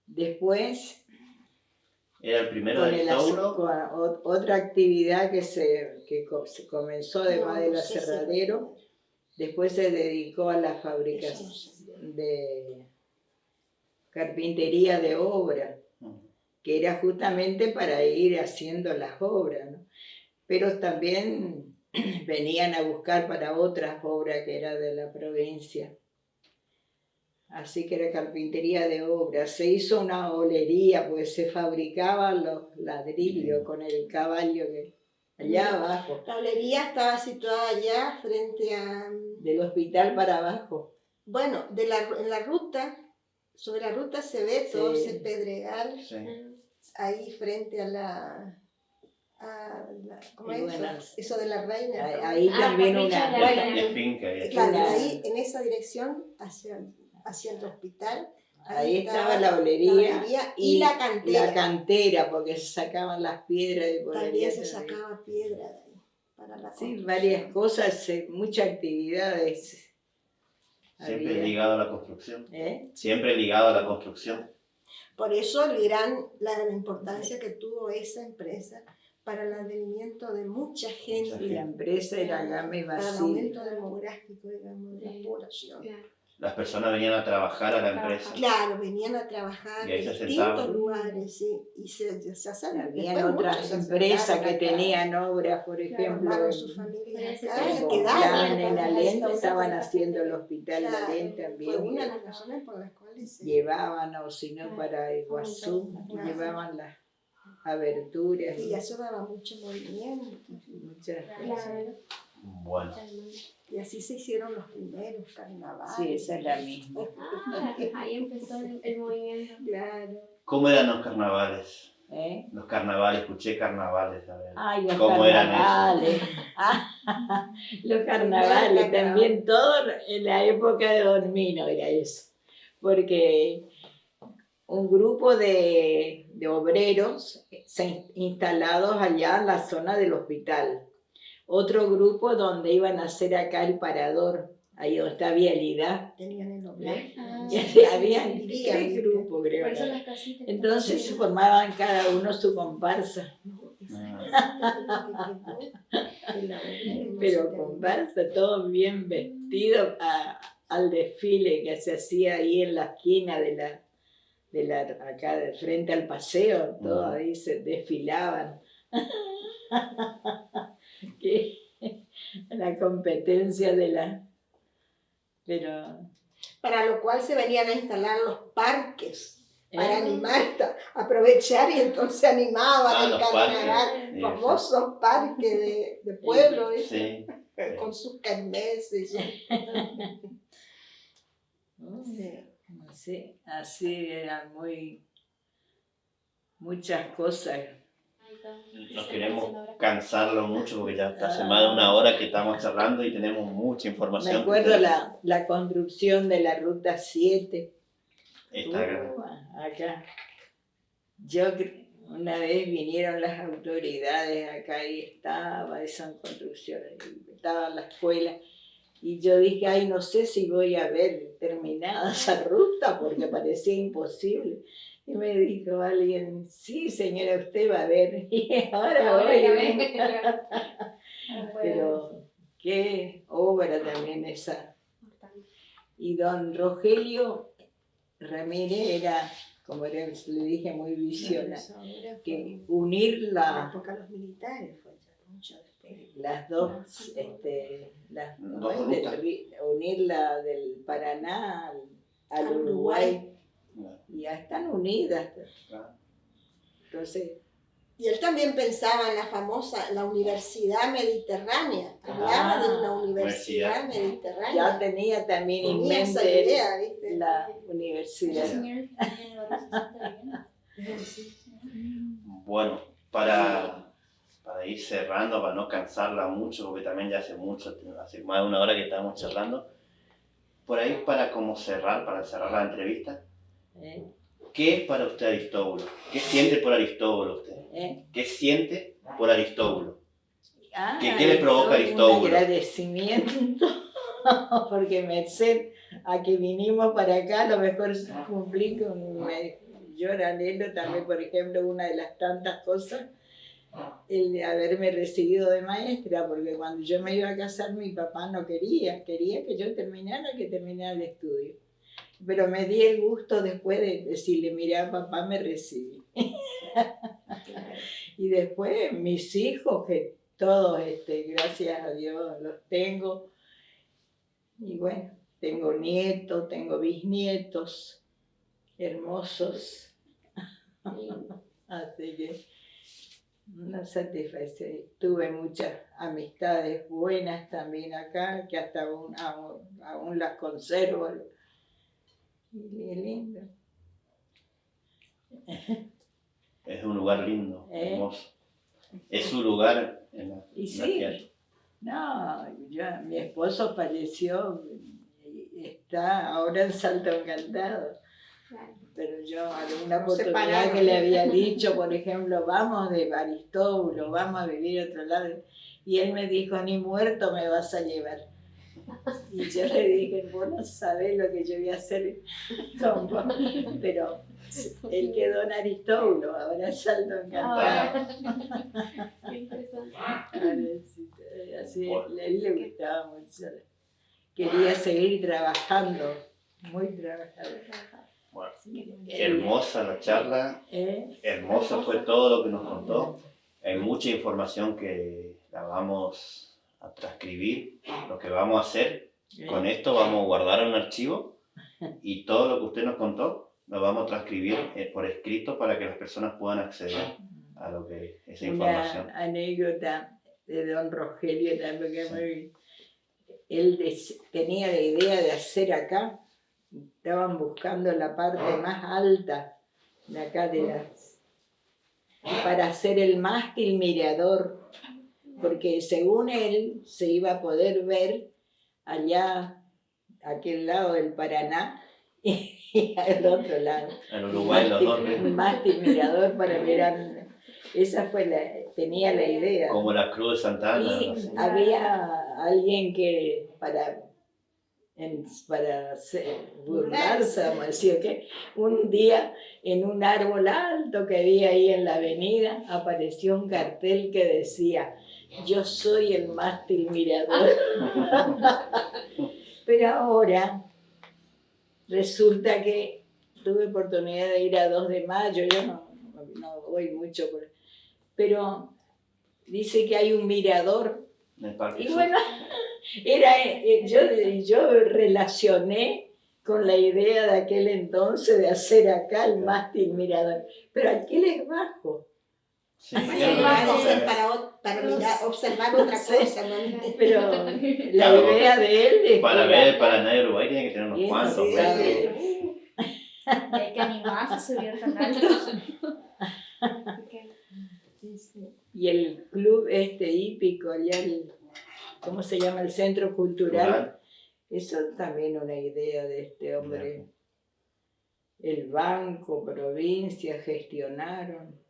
Después, Era el primero con del Tauro. otra actividad que se comenzó además del No sé si aserradero, después se dedicó a la fabricación de carpintería de obra, que era justamente para ir haciendo las obras, ¿no? Pero también venían a buscar para otras obras que eran de la provincia. Así que era carpintería de obra. Se hizo una olería, pues se fabricaban los ladrillos con el caballo que allá abajo. La olería estaba situada allá frente a... Del hospital para abajo. Bueno, en la ruta, sobre la ruta se ve todo Sí. ese pedregal, Sí. ahí frente a la ¿cómo es Bueno, eso de la reina? Ahí también Capricho una... de la Bueno, Reina. El fin que había. Claro, Claro. ahí en esa dirección hacia el hospital. Ahí estaba la olería y la cantera. La cantera, porque se sacaban las piedras de por También allá se también. sacaba piedra de ahí para la Sí, construcción. varias cosas, muchas actividades. Siempre había. ligado a la construcción. ¿Eh? Siempre ligado a la construcción. Por eso la importancia que tuvo esa empresa para el advenimiento de mucha gente, Y la empresa era Gámez para el Basile. aumento demográfico, digamos, de la población. Las personas venían a trabajar a la empresa. Claro, venían a trabajar Y ahí en se distintos sentaban. lugares, sí, y se hacen. Habían después otras muchos se empresas que asentaron acá, tenían obras, por ejemplo, formaron sus familias acá, en se Bonglán, quedaron. en acá, Alén, hasta estaban ahora. haciendo el hospital Claro, Alén fue también. una de las razones por las cuales se Llevaban, o si no, para Iguazú, Claro. llevaban las aberturas. y eso daba mucho movimiento. Muchas cosas. Claro. Bueno, Y así se hicieron los primeros carnavales. Sí, esa es la misma. Ahí empezó el movimiento. Claro. ¿cómo eran los carnavales? ¿Eh? Los carnavales, escuché carnavales. A ver. Ay, los ¿Cómo eran carnavales. Los carnavales, también todo en la época de Don Mino era eso. Porque un grupo de obreros instalados allá en la zona del hospital. Otro grupo donde iban a hacer acá el parador, ahí donde está Vialidad. Tenían el hogar. Ah, Y sí, había vivían, tres ¿viste? grupos, creo. Por eso ¿no? las casitas. Entonces se formaban cada uno su comparsa. Pero comparsa, todos bien vestidos al desfile que se hacía ahí en la esquina acá de frente al paseo, todos ahí se desfilaban. Que la competencia pero Para lo cual se venían a instalar los parques para ¿eh? animar, aprovechar y entonces animaban el los carnaval. parques. Famosos parques de pueblo, Sí. con sus kermeses. Sí, así eran muchas cosas. No queremos cansarlo mucho porque ya está hace más de una hora que estamos charlando y tenemos mucha Me información. acuerdo la construcción de la Ruta 7. Está Acá. Una vez vinieron las autoridades acá y estaba esa construcción, estaba la escuela. Y yo dije, ay, no sé si voy a ver terminada esa ruta porque parecía imposible. Y me dijo alguien, sí, señora, usted va a ver. Y ahora voy. Pero qué obra también esa. Y don Rogelio Ramírez era, como le dije, muy visionario. Que unir En la época de los militares fue ya mucho después. las dos, Dos rutas. unir la del Paraná al Uruguay. Y ya están unidas. Entonces, Y él también pensaba en la Universidad Mediterránea. Hablaba de una universidad ya mediterránea. tenía también en Tenía esa mente idea, ¿viste? la Esa universidad. señora que tenía en el barrio 60 viviendas. Bueno, para ir cerrando, para no cansarla mucho, porque también ya hace mucho, hace más de una hora que estamos charlando, por ahí para como cerrar, para cerrar la entrevista, ¿qué es para usted Aristóbulo? ¿Qué siente por Aristóbulo usted? ¿Qué siente por Aristóbulo? ¿Qué le provoca Aristóbulo? Un agradecimiento, porque merced a que vinimos para acá, a lo mejor cumplí con... Yo anhelo también, por ejemplo, una de las tantas cosas, el de haberme recibido de maestra, porque cuando yo me iba a casar mi papá no quería que yo terminara el estudio. Pero me di el gusto después de decirle, mira papá, me recibí. Y después mis hijos, que todos, gracias a Dios, los tengo. Y bueno, tengo nietos, tengo bisnietos, hermosos. Así que una satisfacción. Tuve muchas amistades buenas también acá, que hasta aún las conservo. Y es lindo. Es un lugar lindo, hermoso. Es su lugar en la tierra. No, mi esposo falleció, está ahora en Salto Encantado. Pero yo alguna oportunidad que le había dicho, por ejemplo, vamos de Aristóbulo, vamos a vivir a otro lado. Y él me dijo, ni muerto me vas a llevar. Y yo le dije, vos no sabés lo que yo voy a hacer con vos. Pero él quedó en Aristóbulo, ahora es Salto Encantado. Qué interesante. Así, a él le gustaba mucho. Quería seguir trabajando, muy trabajador. Bueno, hermosa la charla, hermoso fue todo lo que nos contó. Hay mucha información que la vamos a transcribir. Lo que vamos a hacer con esto, vamos a guardar un archivo y todo lo que usted nos contó lo vamos a transcribir por escrito para que las personas puedan acceder a lo que esa información. Una anécdota de don Rogelio también, él tenía la idea de hacer acá. Estaban buscando la parte más alta de acá para hacer el mástil mirador, porque según él se iba a poder ver allá, a aquel lado del Paraná, y al otro lado. En Uruguay los dos. Un mástil mirador para mirar. Esa tenía la idea. Como la Cruz de Santa Ana. Y había alguien que para burlarse, vamos a decir, que un día en un árbol alto que había ahí en la avenida apareció un cartel que decía, yo soy el mástil mirador. Pero ahora resulta que tuve oportunidad de ir a 2 de mayo, yo no voy mucho, pero dice que hay un mirador. Y bueno, yo relacioné con la idea de aquel entonces de hacer acá el mástil mirador, pero aquel es bajo. Sí, para mirar, observar otra cosa, ¿no? Pero la idea de él es para ver el Paraná de Uruguay tiene que tener unos cuantos metros. Hay que animarse a subir tan alto. Y el club hípico, allá ¿cómo se llama? El Centro Cultural. Eso también una idea de este hombre. El banco, provincia, gestionaron.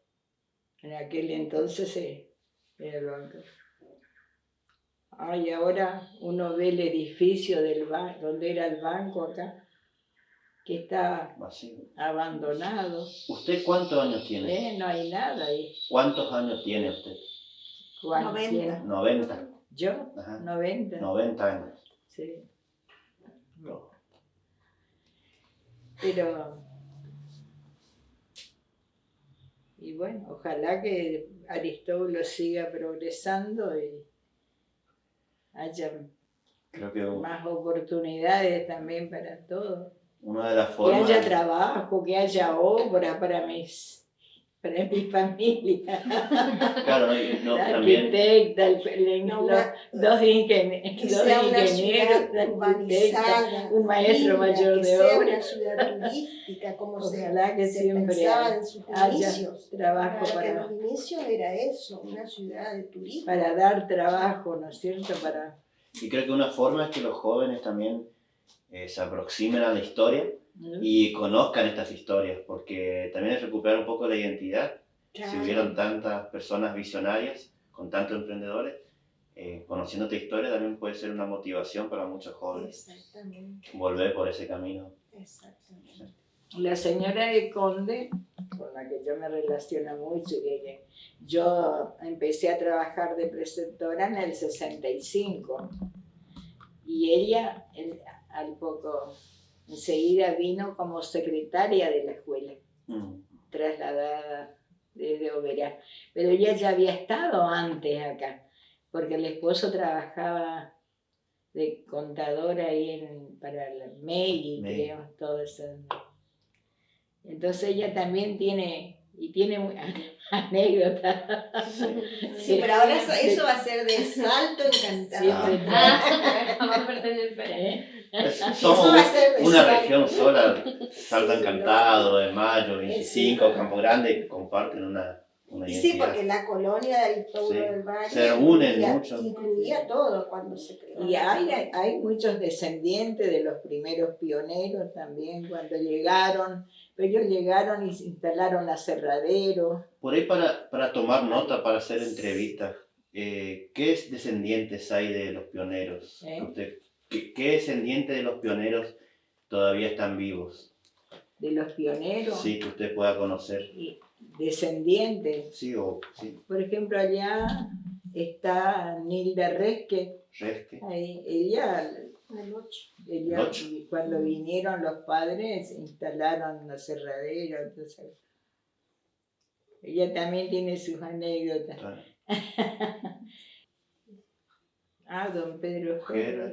En aquel entonces era el banco. Y ahora uno ve el edificio del banco, donde era el banco acá, que está abandonado. ¿Usted cuántos años tiene? No hay nada ahí. ¿Cuántos años tiene usted? 90. ¿Yo? Ajá. 90. 90 años. Sí. No. Pero... Y bueno, ojalá que Aristóbulo siga progresando y haya más oportunidades también para todos. Una de las formas... Que haya trabajo, que haya obra para mis Para mi familia. Claro, no, La también. arquitecta, No, dos ingenieros, que sea una ciudad la arquitecta, urbanizada, un maestro linda, mayor que de sea obra. una ciudad turística, como Ojalá que se siempre pensaba en sus haya inicios. trabajo Porque en para, los inicios era eso, una ciudad de turismo. para dar trabajo, ¿no es cierto? Para, Y creo que una forma es que los jóvenes también se aproximen a la historia ¿no? y conozcan estas historias, porque también es recuperar un poco la identidad. Si Claro. hubieran tantas personas visionarias, con tantos emprendedores, conociendo esta historia también puede ser una motivación para muchos jóvenes. Exactamente, Volver por ese camino. exactamente. La señora de Conde, con la que yo me relaciono mucho, que yo empecé a trabajar de preceptora en el 65 y ella al poco, enseguida vino como secretaria de la escuela, trasladada desde Oberá. Pero ella ya había estado antes acá, porque el esposo trabajaba de contador ahí para la MEI, creo, todo eso. Entonces ella también tiene anécdotas. Sí, pero ahora eso va a ser de Salto Encantado. Vamos a pertenecer. Somos Eso va a ser de una Salto. región sola, Salto Sí, Encantado, de Mayo, 25, Sí. Campo Grande, comparten una Y identidad. sí, porque la colonia de Aristóbulo Sí. del Valle Se unen mucho. incluía todo cuando se creó. Y hay muchos descendientes de los primeros pioneros también cuando llegaron. Ellos llegaron y se instalaron aserraderos. Por ahí para tomar nota, para hacer entrevistas, ¿qué descendientes hay de los pioneros? ¿Qué descendientes de los pioneros todavía están vivos? De los pioneros. Sí, que usted pueda conocer. Descendientes. Sí, sí. Por ejemplo, allá está Nilda Resque. Ahí, ella cuando vinieron los padres instalaron los aserraderos. Entonces, ella también tiene sus anécdotas. Don Pedro Ojeda.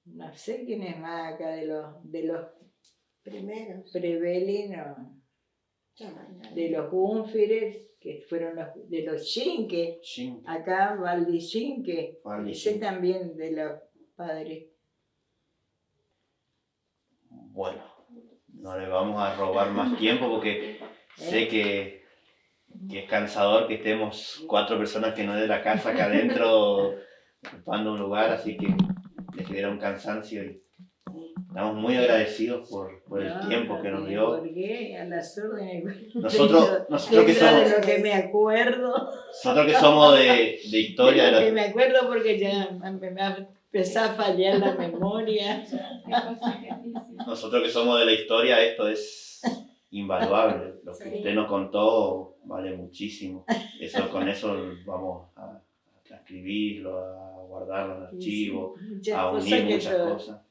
No sé quién es más acá de los primeros. Prebeli, no. De los Unfires, que fueron de los Xinque. Acá Valdi Xinque. Ese también de los padres. Bueno, no le vamos a robar más tiempo porque sé que es cansador que estemos 4 personas que no es de la casa acá adentro ocupando un lugar, así que les genera un cansancio y estamos muy agradecidos por el tiempo que nos dio. ¿Por qué? A las órdenes. Nosotros que somos de lo que me acuerdo. Nosotros que somos de historia. De lo que me acuerdo porque ya me empezó a fallar la memoria. Nosotros que somos de la historia, esto es invaluable. Lo que usted nos contó vale muchísimo. Con eso vamos a transcribirlo, a guardarlo en archivo, a unir muchas cosas.